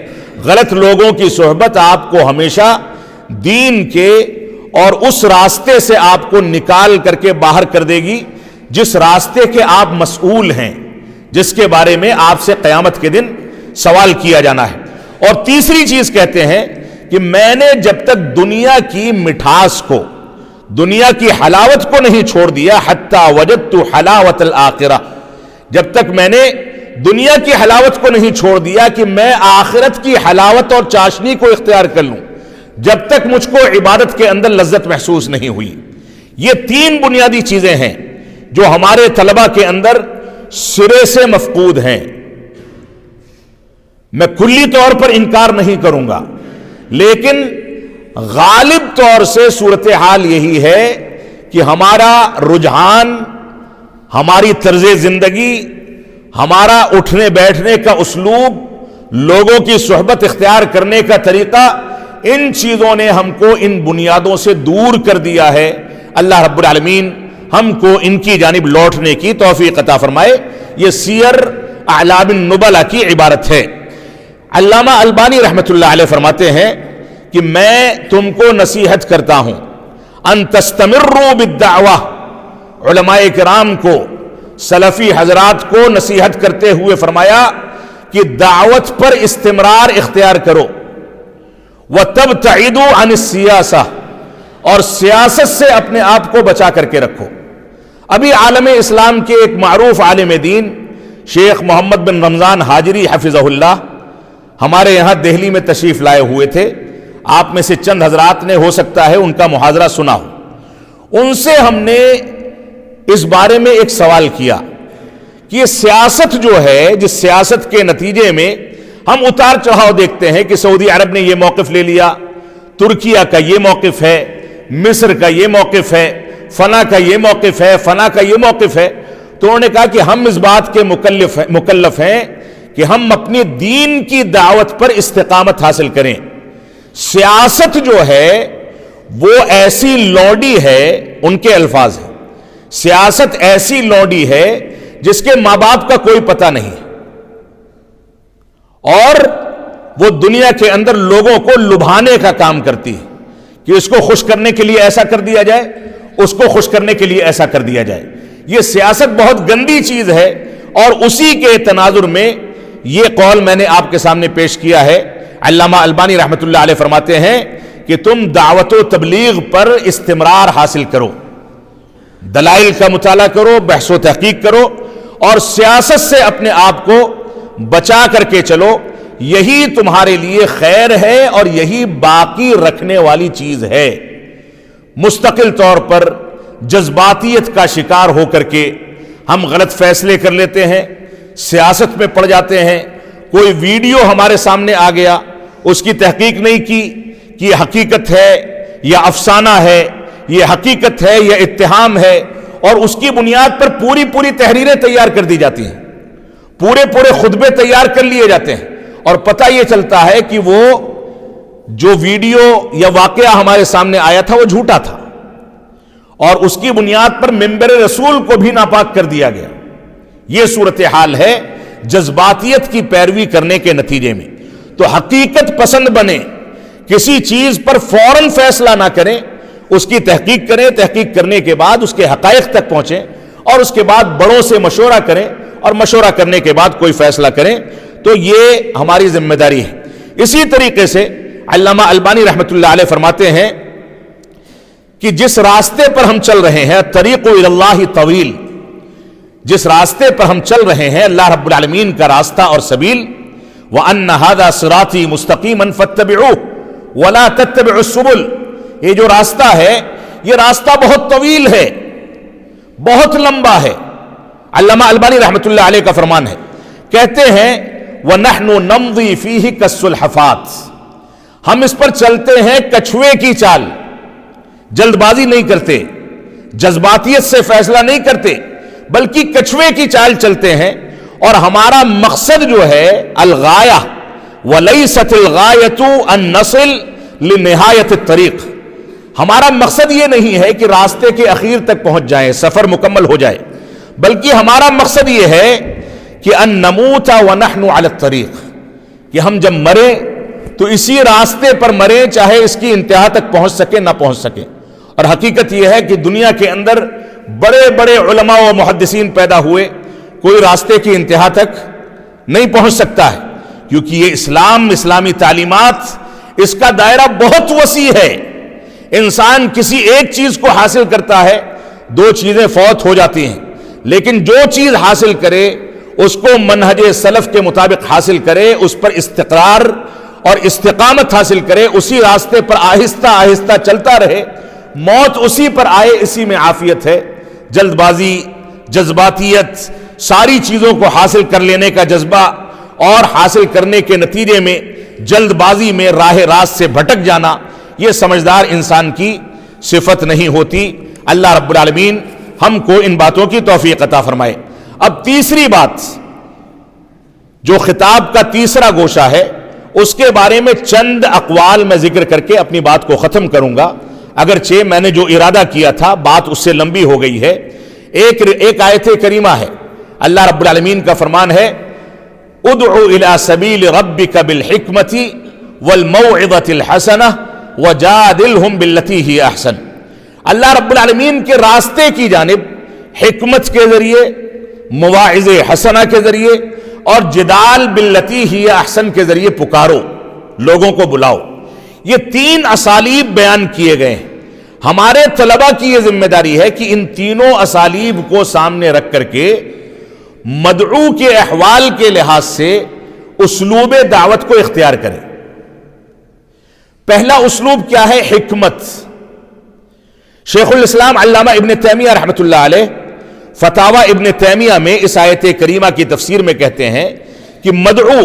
غلط لوگوں کی صحبت آپ کو ہمیشہ دین کے اور اس راستے سے آپ کو نکال کر کے باہر کر دے گی جس راستے کے آپ مسئول ہیں، جس کے بارے میں آپ سے قیامت کے دن سوال کیا جانا ہے۔ اور تیسری چیز کہتے ہیں کہ میں نے جب تک دنیا کی مٹھاس کو، دنیا کی حلاوت کو نہیں چھوڑ دیا، حتی وجدت حلاوت الآخرہ، جب تک میں نے دنیا کی حلاوت کو نہیں چھوڑ دیا کہ میں آخرت کی حلاوت اور چاشنی کو اختیار کر لوں، جب تک مجھ کو عبادت کے اندر لذت محسوس نہیں ہوئی۔ یہ تین بنیادی چیزیں ہیں جو ہمارے طلبہ کے اندر سرے سے مفقود ہیں۔ میں کلی طور پر انکار نہیں کروں گا، لیکن غالب طور سے صورتحال یہی ہے کہ ہمارا رجحان، ہماری طرز زندگی، ہمارا اٹھنے بیٹھنے کا اسلوب، لوگوں کی صحبت اختیار کرنے کا طریقہ، ان چیزوں نے ہم کو ان بنیادوں سے دور کر دیا ہے۔ اللہ رب العالمین ہم کو ان کی جانب لوٹنے کی توفیق عطا فرمائے۔ یہ سیر اعلام النبلاء کی عبارت ہے۔ علامہ البانی رحمۃ اللہ علیہ فرماتے ہیں کہ میں تم کو نصیحت کرتا ہوں، ان تستمروا بالدعوہ، علماء کرام کو، سلفی حضرات کو نصیحت کرتے ہوئے فرمایا کہ دعوت پر استمرار اختیار کرو، وَتَبْتَعِدُوا عَنِ السِّيَاسَةِ، اور سیاست سے اپنے آپ کو بچا کر کے رکھو۔ ابھی عالم اسلام کے ایک معروف عالم دین شیخ محمد بن رمضان حاجری حفظہ اللہ ہمارے یہاں دہلی میں تشریف لائے ہوئے تھے۔ آپ میں سے چند حضرات نے ہو سکتا ہے ان کا محاضرہ سنا ہو۔ ان سے ہم نے اس بارے میں ایک سوال کیا کہ یہ سیاست جو ہے، جس سیاست کے نتیجے میں ہم اتار چڑھاؤ دیکھتے ہیں کہ سعودی عرب نے یہ موقف لے لیا، ترکیہ کا یہ موقف ہے، مصر کا یہ موقف ہے، فنا کا یہ موقف ہے، فنا کا یہ موقف ہے، تو انہوں نے کہا کہ ہم اس بات کے مکلف ہیں کہ ہم اپنی دین کی دعوت پر استقامت حاصل کریں۔ سیاست جو ہے وہ ایسی لونڈی ہے، ان کے الفاظ ہیں، سیاست ایسی لونڈی ہے جس کے ماں باپ کا کوئی پتہ نہیں، اور وہ دنیا کے اندر لوگوں کو لبھانے کا کام کرتی ہے کہ اس کو خوش کرنے کے لیے ایسا کر دیا جائے، اس کو خوش کرنے کے لیے ایسا کر دیا جائے۔ یہ سیاست بہت گندی چیز ہے، اور اسی کے تناظر میں یہ قول میں نے آپ کے سامنے پیش کیا ہے۔ علامہ البانی رحمۃ اللہ علیہ فرماتے ہیں کہ تم دعوت و تبلیغ پر استمرار حاصل کرو، دلائل کا مطالعہ کرو، بحث و تحقیق کرو، اور سیاست سے اپنے آپ کو بچا کر کے چلو، یہی تمہارے لیے خیر ہے اور یہی باقی رکھنے والی چیز ہے۔ مستقل طور پر جذباتیت کا شکار ہو کر کے ہم غلط فیصلے کر لیتے ہیں، سیاست میں پڑ جاتے ہیں۔ کوئی ویڈیو ہمارے سامنے آ گیا، اس کی تحقیق نہیں کی کہ یہ حقیقت ہے یا افسانہ ہے، یہ حقیقت ہے یا اتہام ہے، اور اس کی بنیاد پر پوری تحریریں تیار کر دی جاتی ہیں، پورے خطبے تیار کر لیے جاتے ہیں، اور پتہ یہ چلتا ہے کہ وہ جو ویڈیو یا واقعہ ہمارے سامنے آیا تھا وہ جھوٹا تھا، اور اس کی بنیاد پر منبر رسول کو بھی ناپاک کر دیا گیا۔ یہ صورتحال ہے جذباتیت کی پیروی کرنے کے نتیجے میں۔ تو حقیقت پسند بنے، کسی چیز پر فوراً فیصلہ نہ کریں، اس کی تحقیق کریں، تحقیق کرنے کے بعد اس کے حقائق تک پہنچیں، اور اس کے بعد بڑوں سے مشورہ کریں، اور مشورہ کرنے کے بعد کوئی فیصلہ کریں، تو یہ ہماری ذمہ داری ہے۔ اسی طریقے سے علامہ البانی رحمۃ اللہ علیہ فرماتے ہیں کہ جس راستے پر ہم چل رہے ہیں، طریق الی اللہ طویل، جس راستے پر ہم چل رہے ہیں اللہ رب العالمین کا راستہ اور سبیل، وَأَنَّ هَذَا صِرَاطِي مُسْتَقِيمًا فَاتَّبِعُوهُ وَلَا تَتَّبِعُوا السُّبُلَ، یہ جو راستہ ہے یہ راستہ بہت طویل ہے، بہت لمبا ہے۔ علامہ البانی رحمۃ اللہ علیہ کا فرمان ہے، کہتے ہیں وَنَحْنُ نَمْضِي فِيهِ كَالسُّلْحَفَاتِ، ہم اس پر چلتے ہیں کچھوے کی چال، جلد بازی نہیں کرتے، جذباتیت سے فیصلہ نہیں کرتے، بلکہ کچھوے کی چال چلتے ہیں، اور ہمارا مقصد جو ہے الغایہ ولیست الغایۃ ان نصل لنہایت الطریق، ہمارا مقصد یہ نہیں ہے کہ راستے کے اخیر تک پہنچ جائیں، سفر مکمل ہو جائے، بلکہ ہمارا مقصد یہ ہے کہ ان نموت ونحن علی الطریق، کہ ہم جب مریں تو اسی راستے پر مریں، چاہے اس کی انتہا تک پہنچ سکے نہ پہنچ سکے۔ اور حقیقت یہ ہے کہ دنیا کے اندر بڑے بڑے علماء و محدثین پیدا ہوئے، کوئی راستے کی انتہا تک نہیں پہنچ سکتا ہے، کیونکہ یہ اسلامی تعلیمات، اس کا دائرہ بہت وسیع ہے۔ انسان کسی ایک چیز کو حاصل کرتا ہے، دو چیزیں فوت ہو جاتی ہیں، لیکن جو چیز حاصل کرے اس کو منہج سلف کے مطابق حاصل کرے، اس پر استقرار اور استقامت حاصل کرے، اسی راستے پر آہستہ آہستہ چلتا رہے، موت اسی پر آئے، اسی میں عافیت ہے۔ جلد بازی، جذباتیت، ساری چیزوں کو حاصل کر لینے کا جذبہ اور حاصل کرنے کے نتیجے میں جلد بازی میں راہ راست سے بھٹک جانا، یہ سمجھدار انسان کی صفت نہیں ہوتی۔ اللہ رب العالمین ہم کو ان باتوں کی توفیق عطا فرمائے۔ اب تیسری بات، جو خطاب کا تیسرا گوشہ ہے، اس کے بارے میں چند اقوال میں ذکر کر کے اپنی بات کو ختم کروں گا، اگرچہ میں نے جو ارادہ کیا تھا بات اس سے لمبی ہو گئی ہے۔ ایک آیت کریمہ ہے، اللہ رب العالمین کا فرمان ہے ادعو الی سبیل ربک بالحکمت والموعظۃ الحسنہ وجادلہم باللتی ہی احسن۔ اللہ رب العالمین کے راستے کی جانب حکمت کے ذریعے، مواعظ حسنہ کے ذریعے اور جدال باللتی ہی احسن کے ذریعے پکارو، لوگوں کو بلاؤ۔ یہ تین اسالیب بیان کیے گئے ہیں۔ ہمارے طلبہ کی یہ ذمہ داری ہے کہ ان تینوں اسالیب کو سامنے رکھ کر کے مدعو کے احوال کے لحاظ سے اسلوب دعوت کو اختیار کریں۔ پہلا اسلوب کیا ہے؟ حکمت۔ شیخ الاسلام علامہ ابن تیمیہ رحمۃ اللہ علیہ فتاوی ابن تیمیہ میں اس آیت کریمہ کی تفسیر میں کہتے ہیں کہ مدعو،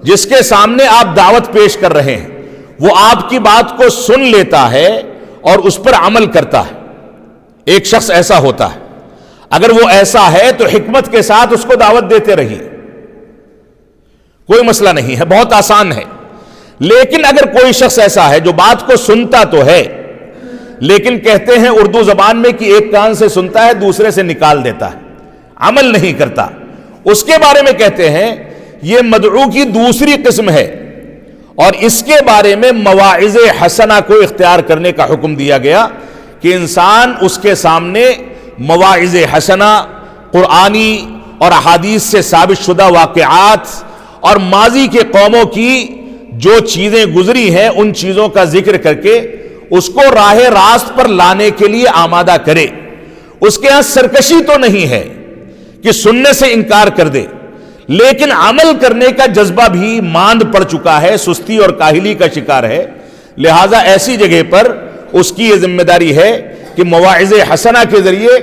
جس کے سامنے آپ دعوت پیش کر رہے ہیں، وہ آپ کی بات کو سن لیتا ہے اور اس پر عمل کرتا ہے۔ ایک شخص ایسا ہوتا ہے، اگر وہ ایسا ہے تو حکمت کے ساتھ اس کو دعوت دیتے رہیے، کوئی مسئلہ نہیں ہے، بہت آسان ہے۔ لیکن اگر کوئی شخص ایسا ہے جو بات کو سنتا تو ہے، لیکن کہتے ہیں اردو زبان میں کہ ایک کان سے سنتا ہے دوسرے سے نکال دیتا ہے، عمل نہیں کرتا، اس کے بارے میں کہتے ہیں یہ مدعو کی دوسری قسم ہے، اور اس کے بارے میں مواعظ حسنہ کو اختیار کرنے کا حکم دیا گیا کہ انسان اس کے سامنے مواعظ حسنہ، قرآنی اور احادیث سے ثابت شدہ واقعات اور ماضی کے قوموں کی جو چیزیں گزری ہیں ان چیزوں کا ذکر کر کے اس کو راہ راست پر لانے کے لیے آمادہ کرے۔ اس کے ہاں سرکشی تو نہیں ہے کہ سننے سے انکار کر دے، لیکن عمل کرنے کا جذبہ بھی ماند پڑ چکا ہے، سستی اور کاہلی کا شکار ہے، لہذا ایسی جگہ پر اس کی یہ ذمہ داری ہے کہ مواعظ حسنہ کے ذریعے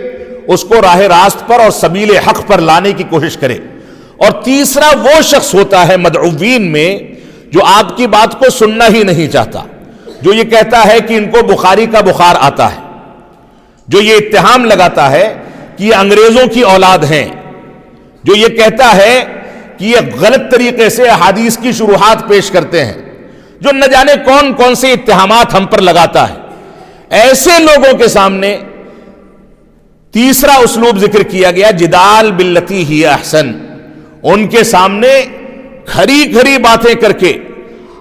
اس کو راہ راست پر اور سبیل حق پر لانے کی کوشش کرے۔ اور تیسرا وہ شخص ہوتا ہے مدعوین میں جو آپ کی بات کو سننا ہی نہیں چاہتا، جو یہ کہتا ہے کہ ان کو بخاری کا بخار آتا ہے، جو یہ اتہام لگاتا ہے کہ یہ انگریزوں کی اولاد ہیں، جو یہ کہتا ہے کہ یہ غلط طریقے سے احادیث کی شروحات پیش کرتے ہیں، جو نہ جانے کون کون سے اتہامات ہم پر لگاتا ہے، ایسے لوگوں کے سامنے تیسرا اسلوب ذکر کیا گیا، جدال باللتی ہی احسن۔ ان کے سامنے کھری کھری باتیں کر کے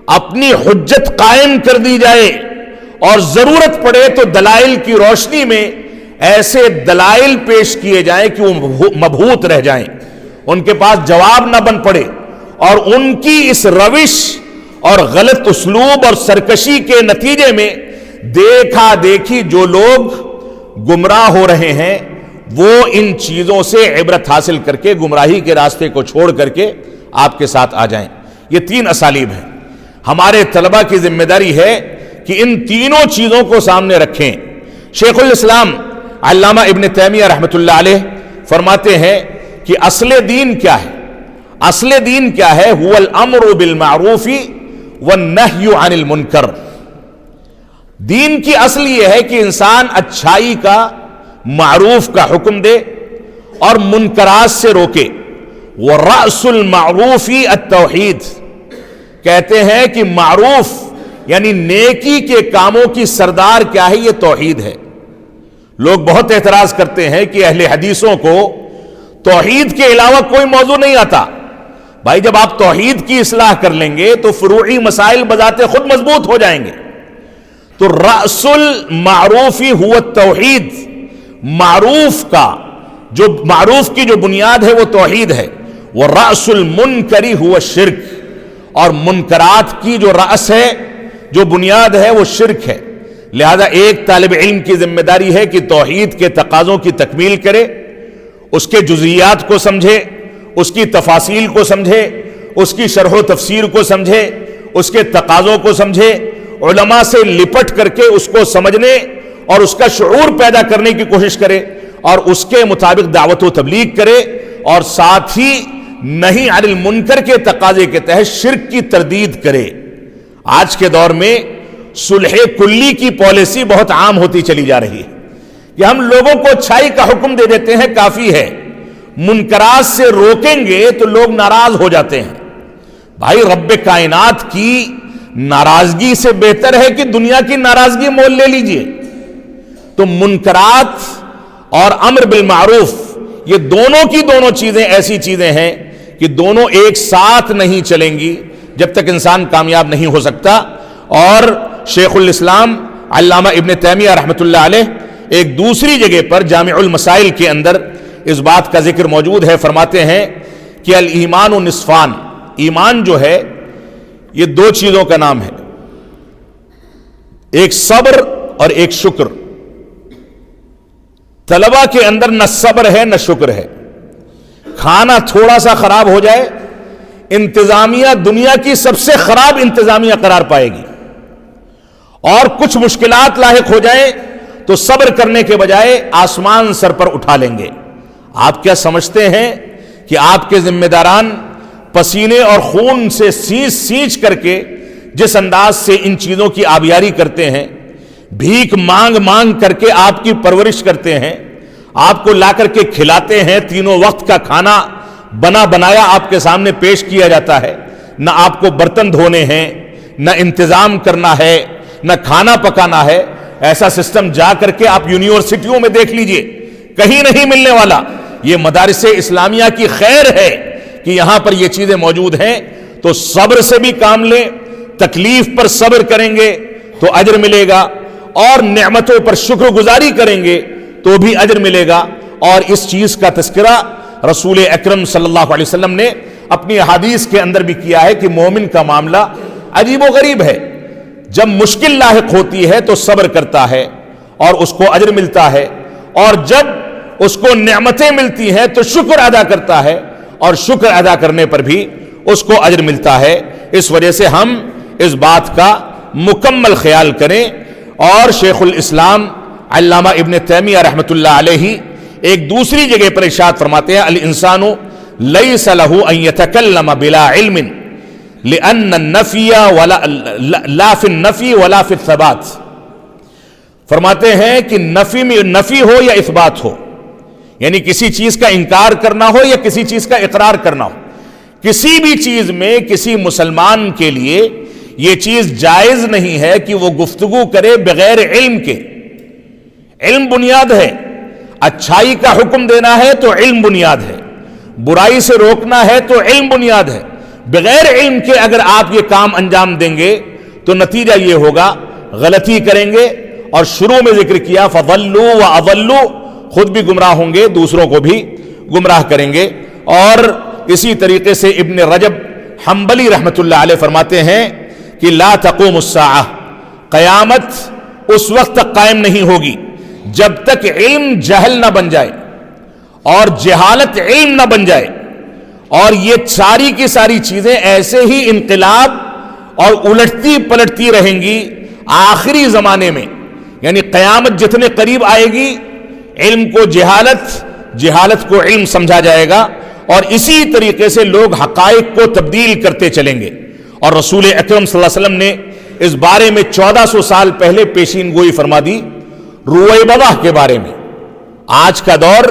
اپنی حجت قائم کر دی جائے، اور ضرورت پڑے تو دلائل کی روشنی میں ایسے دلائل پیش کیے جائیں کہ وہ مبہوت رہ جائیں، ان کے پاس جواب نہ بن پڑے۔ اور ان کی اس روش اور غلط اسلوب اور سرکشی کے نتیجے میں دیکھا دیکھی جو لوگ گمراہ ہو رہے ہیں، وہ ان چیزوں سے عبرت حاصل کر کے گمراہی کے راستے کو چھوڑ کر کے آپ کے ساتھ آ جائیں۔ یہ تین اسالیب ہیں۔ ہمارے طلبہ کی ذمہ داری ہے کہ ان تینوں چیزوں کو سامنے رکھیں۔ شیخ الاسلام علامہ ابن تیمیہ رحمۃ اللہ علیہ فرماتے ہیں کہ اصل دین کیا ہے؟ اصل دین کیا ہے؟ هو الامر بالمعروف والنہی عن المنکر۔ دین کی اصل یہ ہے کہ انسان اچھائی کا، معروف کا حکم دے اور منکرات سے روکے. وَرَأْسُ الْمَعْرُوفِ التَّوْحِيد، کہتے ہیں کہ معروف یعنی نیکی کے کاموں کی سردار کیا ہے؟ یہ توحید ہے. لوگ بہت اعتراض کرتے ہیں کہ اہل حدیثوں کو توحید کے علاوہ کوئی موضوع نہیں آتا. بھائی جب آپ توحید کی اصلاح کر لیں گے تو فروعی مسائل بذات خود مضبوط ہو جائیں گے. تو رأس المعروف هو التوحید، معروف کی جو بنیاد ہے وہ توحید ہے. وہ رأس المنکر هو الشرک، اور منکرات کی جو رأس ہے، جو بنیاد ہے، وہ شرک ہے. لہذا ایک طالب علم کی ذمہ داری ہے کہ توحید کے تقاضوں کی تکمیل کرے، اس کے جزئیات کو سمجھے، اس کی تفاصیل کو سمجھے، اس کی شرح و تفسیر کو سمجھے، اس کے تقاضوں کو سمجھے، علماء سے لپٹ کر کے اس کو سمجھنے اور اس کا شعور پیدا کرنے کی کوشش کرے، اور اس کے مطابق دعوت و تبلیغ کرے، اور ساتھ ہی نہیں عن المنکر کے تقاضے کے تحت شرک کی تردید کرے. آج کے دور میں صلح کلی کی پالیسی بہت عام ہوتی چلی جا رہی ہے کہ ہم لوگوں کو اچھائی کا حکم دے دیتے ہیں، کافی ہے، منکرات سے روکیں گے تو لوگ ناراض ہو جاتے ہیں. بھائی رب کائنات کی ناراضگی سے بہتر ہے کہ دنیا کی ناراضگی مول لے لیجئے. تو منکرات اور امر بالمعروف، یہ دونوں کی دونوں چیزیں ایسی چیزیں ہیں کہ دونوں ایک ساتھ نہیں چلیں گی جب تک انسان کامیاب نہیں ہو سکتا. اور شیخ الاسلام علامہ ابن تیمیہ رحمۃ اللہ علیہ ایک دوسری جگہ پر جامع المسائل کے اندر اس بات کا ذکر موجود ہے. فرماتے ہیں کہ الایمان نصفان، ایمان جو ہے یہ دو چیزوں کا نام ہے، ایک صبر اور ایک شکر. طلبہ کے اندر نہ صبر ہے نہ شکر ہے. کھانا تھوڑا سا خراب ہو جائے، انتظامیہ دنیا کی سب سے خراب انتظامیہ قرار پائے گی، اور کچھ مشکلات لاحق ہو جائیں تو صبر کرنے کے بجائے آسمان سر پر اٹھا لیں گے. آپ کیا سمجھتے ہیں کہ آپ کے ذمہ داران پسینے اور خون سے سینچ سینچ کر کے جس انداز سے ان چیزوں کی آبیاری کرتے ہیں، بھیک مانگ مانگ کر کے آپ کی پرورش کرتے ہیں، آپ کو لا کر کے کھلاتے ہیں، تینوں وقت کا کھانا بنا بنایا آپ کے سامنے پیش کیا جاتا ہے، نہ آپ کو برتن دھونے ہیں، نہ انتظام کرنا ہے، نہ کھانا پکانا ہے. ایسا سسٹم جا کر کے آپ یونیورسٹیوں میں دیکھ لیجئے، کہیں نہیں ملنے والا. یہ مدارس اسلامیہ کی خیر ہے کہ یہاں پر یہ چیزیں موجود ہیں. تو صبر سے بھی کام لیں، تکلیف پر صبر کریں گے تو اجر ملے گا، اور نعمتوں پر شکر گزاری کریں گے تو بھی اجر ملے گا. اور اس چیز کا تذکرہ رسول اکرم صلی اللہ علیہ وسلم نے اپنی احادیث کے اندر بھی کیا ہے کہ مومن کا معاملہ عجیب و غریب ہے. جب مشکل لاحق ہوتی ہے تو صبر کرتا ہے اور اس کو اجر ملتا ہے، اور جب اس کو نعمتیں ملتی ہیں تو شکر ادا کرتا ہے، اور شکر ادا کرنے پر بھی اس کو اجر ملتا ہے. اس وجہ سے ہم اس بات کا مکمل خیال کریں. اور شیخ الاسلام علامہ ابن تیمیہ رحمۃ اللہ علیہ ایک دوسری جگہ پر ارشاد فرماتے ہیں الانسان لیس لہ ان یتکلم بلا علم لأن النفی لا فی النفی ولا فی الثبات. فرماتے ہیں کہ نفی ہو یا اثبات ہو، یعنی کسی چیز کا انکار کرنا ہو یا کسی چیز کا اقرار کرنا ہو، کسی بھی چیز میں کسی مسلمان کے لیے یہ چیز جائز نہیں ہے کہ وہ گفتگو کرے بغیر علم کے. علم بنیاد ہے. اچھائی کا حکم دینا ہے تو علم بنیاد ہے، برائی سے روکنا ہے تو علم بنیاد ہے. بغیر علم کے اگر آپ یہ کام انجام دیں گے تو نتیجہ یہ ہوگا غلطی کریں گے. اور شروع میں ذکر کیا فضلوا واضلوا، خود بھی گمراہ ہوں گے، دوسروں کو بھی گمراہ کریں گے. اور اسی طریقے سے ابن رجب حنبلی رحمۃ اللہ علیہ فرماتے ہیں کہ لا تقوم الساعہ، قیامت اس وقت تک قائم نہیں ہوگی جب تک علم جہل نہ بن جائے اور جہالت علم نہ بن جائے. اور یہ ساری کی ساری چیزیں ایسے ہی انقلاب اور الٹتی پلٹتی رہیں گی آخری زمانے میں. یعنی قیامت جتنے قریب آئے گی علم کو جہالت، جہالت کو علم سمجھا جائے گا، اور اسی طریقے سے لوگ حقائق کو تبدیل کرتے چلیں گے. اور رسول اکرم صلی اللہ علیہ وسلم نے اس بارے میں 1400 سال پہلے پیشین گوئی فرما دی رویبضہ کے بارے میں. آج کا دور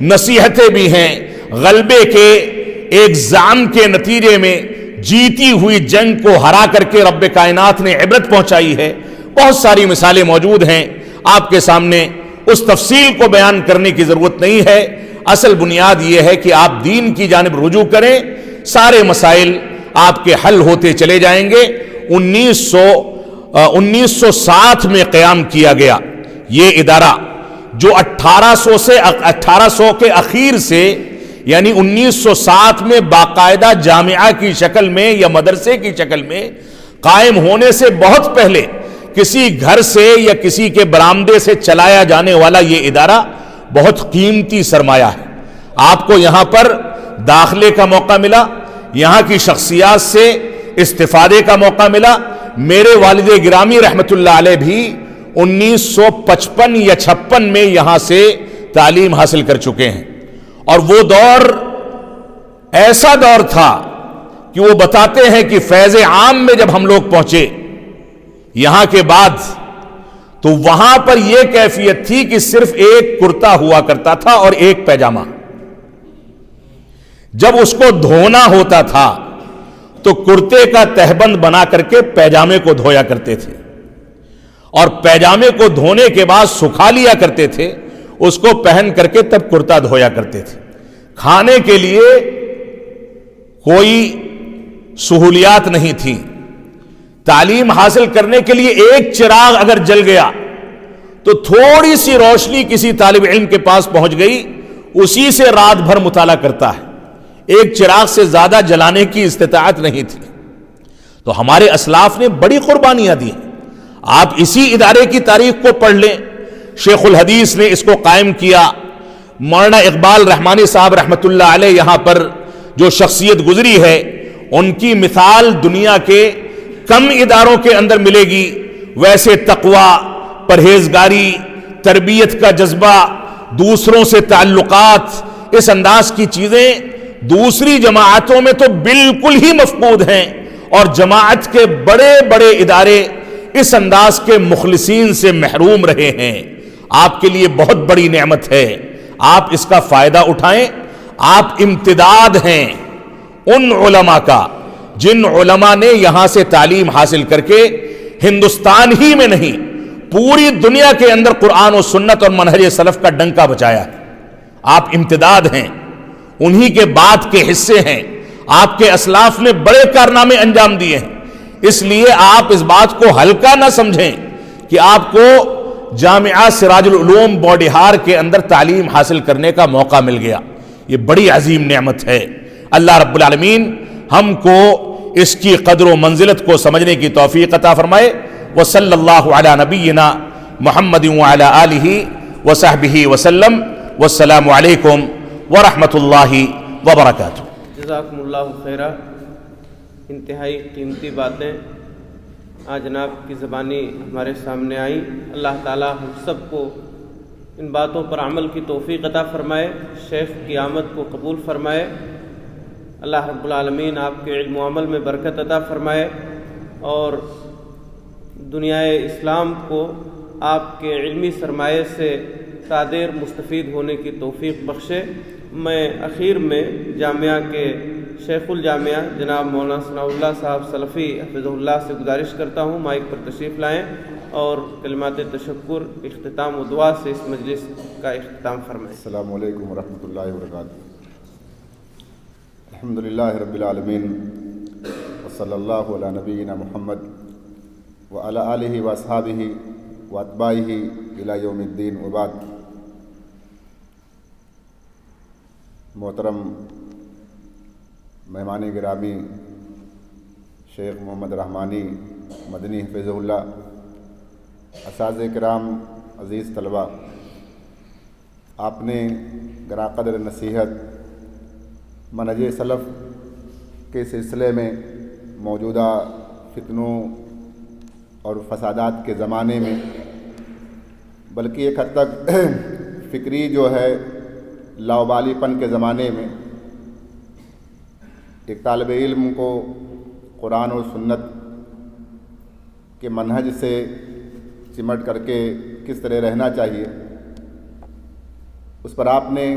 نصیحتیں بھی ہیں، غلبے کے ایک زعم کے نتیجے میں جیتی ہوئی جنگ کو ہرا کر کے رب کائنات نے عبرت پہنچائی ہے۔ بہت ساری مثالیں موجود ہیں، آپ کے سامنے اس تفصیل کو بیان کرنے کی ضرورت نہیں ہے۔ اصل بنیاد یہ ہے کہ آپ دین کی جانب رجوع کریں، سارے مسائل آپ کے حل ہوتے چلے جائیں گے۔ 1960 میں قیام کیا گیا یہ ادارہ، جو 1800 کے اخیر سے یعنی 1960 میں باقاعدہ جامعہ کی شکل میں یا مدرسے کی شکل میں قائم ہونے سے بہت پہلے کسی گھر سے یا کسی کے برآمدے سے چلایا جانے والا یہ ادارہ بہت قیمتی سرمایہ ہے۔ آپ کو یہاں پر داخلے کا موقع ملا، یہاں کی شخصیات سے استفادے کا موقع ملا۔ میرے والد گرامی رحمت اللہ علیہ بھی 1955 یا 56 میں یہاں سے تعلیم حاصل کر چکے ہیں، اور وہ دور ایسا دور تھا کہ وہ بتاتے ہیں کہ فیض عام میں جب ہم لوگ پہنچے یہاں کے بعد، تو وہاں پر یہ کیفیت تھی کہ صرف ایک کرتا ہوا کرتا تھا اور ایک پیجامہ۔ جب اس کو دھونا ہوتا تھا تو کرتے کا تہبند بنا کر کے پیجامے کو دھویا کرتے تھے، اور پیجامے کو دھونے کے بعد سکھا لیا کرتے تھے، اس کو پہن کر کے تب کرتا دھویا کرتے تھے۔ کھانے کے لیے کوئی سہولیات نہیں تھی، تعلیم حاصل کرنے کے لیے ایک چراغ اگر جل گیا تو تھوڑی سی روشنی کسی طالب علم کے پاس پہنچ گئی، اسی سے رات بھر مطالعہ کرتا ہے، ایک چراغ سے زیادہ جلانے کی استطاعت نہیں تھی۔ تو ہمارے اسلاف نے بڑی قربانیاں دی ہیں۔ آپ اسی ادارے کی تاریخ کو پڑھ لیں، شیخ الحدیث نے اس کو قائم کیا۔ مولانا اقبال رحمانی صاحب رحمت اللہ علیہ یہاں پر جو شخصیت گزری ہے، ان کی مثال دنیا کے کم اداروں کے اندر ملے گی۔ ویسے تقوی، پرہیزگاری، تربیت کا جذبہ، دوسروں سے تعلقات، اس انداز کی چیزیں دوسری جماعتوں میں تو بالکل ہی مفقود ہیں، اور جماعت کے بڑے بڑے ادارے اس انداز کے مخلصین سے محروم رہے ہیں۔ آپ کے لیے بہت بڑی نعمت ہے، آپ اس کا فائدہ اٹھائیں۔ آپ امتداد ہیں ان علماء کا جن علماء نے یہاں سے تعلیم حاصل کر کے ہندوستان ہی میں نہیں پوری دنیا کے اندر قرآن و سنت اور منہج سلف کا ڈنکا بچایا ہے۔ آپ امتداد ہیں، انہی کے بعد کے حصے ہیں۔ آپ کے اسلاف نے بڑے کارنامے انجام دیے ہیں، اس لیے آپ اس بات کو ہلکا نہ سمجھیں کہ آپ کو جامعہ سراج العلوم بوڈیہار کے اندر تعلیم حاصل کرنے کا موقع مل گیا۔ یہ بڑی عظیم نعمت ہے۔ اللہ رب العالمین ہم کو اس کی قدر و منزلت کو سمجھنے کی توفیق عطا فرمائے۔ وصلی اللہ علی نبینا محمد وعلی آلہ وصحبہ وسلم، والسلام علیکم ورحمۃ اللہ وبرکاتہ۔ جزاکم اللہ خیرہ۔ انتہائی قیمتی باتیں آج جناب کی زبانی ہمارے سامنے آئیں۔ اللہ تعالی ہم سب کو ان باتوں پر عمل کی توفیق عطا فرمائے، شیخ کی آمد کو قبول فرمائے۔ اللہ رب العالمین آپ کے علم و عمل میں برکت عطا فرمائے، اور دنیا اسلام کو آپ کے علمی سرمایے سے تادیر مستفید ہونے کی توفیق بخشے۔ میں اخیر میں جامعہ کے شیخ الجامعہ جناب مولانا ثناء اللہ صاحب سلفی حفظہ اللہ سے گزارش کرتا ہوں مائک پر تشریف لائیں اور کلمات تشکر، اختتام و دعا سے اس مجلس کا اختتام فرمائیں۔ السلام علیکم ورحمۃ اللہ وبرکاتہ۔ الحمدللہ رب العالمین، وصلی اللہ علی نبینا محمد وعلی آلہ واصحابہ واتباعہ الی یوم الدین، وبعد۔ محترم مہمان گرامی شیخ محمد رحمانی مدنی حفظہ اللہ، اساتذہ کرام، عزیز طلباء، آپ نے گراں قدر نصیحت منہج سلف کے سلسلے میں موجودہ فتنوں اور فسادات کے زمانے میں، بلکہ ایک حد تک فکری جو ہے لاوبالی پن کے زمانے میں، ایک طالب علم کو قرآن اور سنت کے منہج سے چمٹ کر کے کس طرح رہنا چاہیے، اس پر آپ نے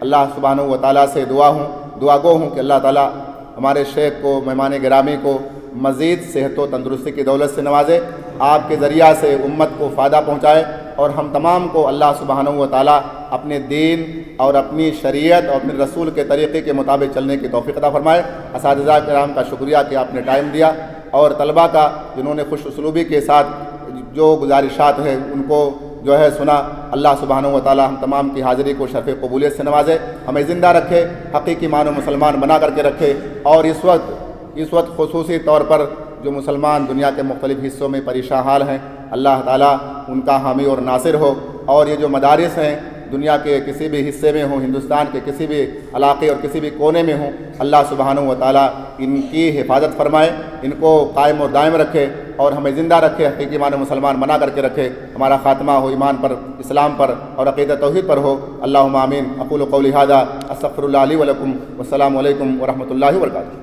اللہ سبحانہ و تعالیٰ سے دعا گو ہوں کہ اللہ تعالیٰ ہمارے شیخ کو، مہمان گرامی کو مزید صحت و تندرستی کی دولت سے نوازے، آپ کے ذریعہ سے امت کو فائدہ پہنچائے، اور ہم تمام کو اللہ سبحانہ و تعالیٰ اپنے دین اور اپنی شریعت اور اپنے رسول کے طریقے کے مطابق چلنے کی توفیق عطا فرمائے۔ اساتذہ کرام کا شکریہ کہ آپ نے ٹائم دیا، اور طلباء کا جنہوں نے خوش اسلوبی کے ساتھ جو گزارشات ہیں ان کو جو ہے سنا۔ اللہ سبحانہ و تعالیٰ ہم تمام کی حاضری کو شرف قبولیت سے نوازے، ہمیں زندہ رکھے، حقیقی معنی مسلمان بنا کر کے رکھے، اور اس وقت خصوصی طور پر جو مسلمان دنیا کے مختلف حصوں میں پریشان حال ہیں، اللہ تعالیٰ ان کا حامی اور ناصر ہو، اور یہ جو مدارس ہیں دنیا کے کسی بھی حصے میں ہوں، ہندوستان کے کسی بھی علاقے اور کسی بھی کونے میں ہوں، اللہ سبحانہ و تعالیٰ ان کی حفاظت فرمائے، ان کو قائم اور دائم رکھے، اور ہمیں زندہ رکھے، حقیقی معنی مسلمان بنا کر کے رکھے، ہمارا خاتمہ ہو ایمان پر، اسلام پر اور عقیدہ توحید پر ہو۔ اللہم آمین۔ اقول قولی ھذا استغفر اللہ لی ولکم، والسلام علیکم ورحمۃ اللہ وبرکاتہ۔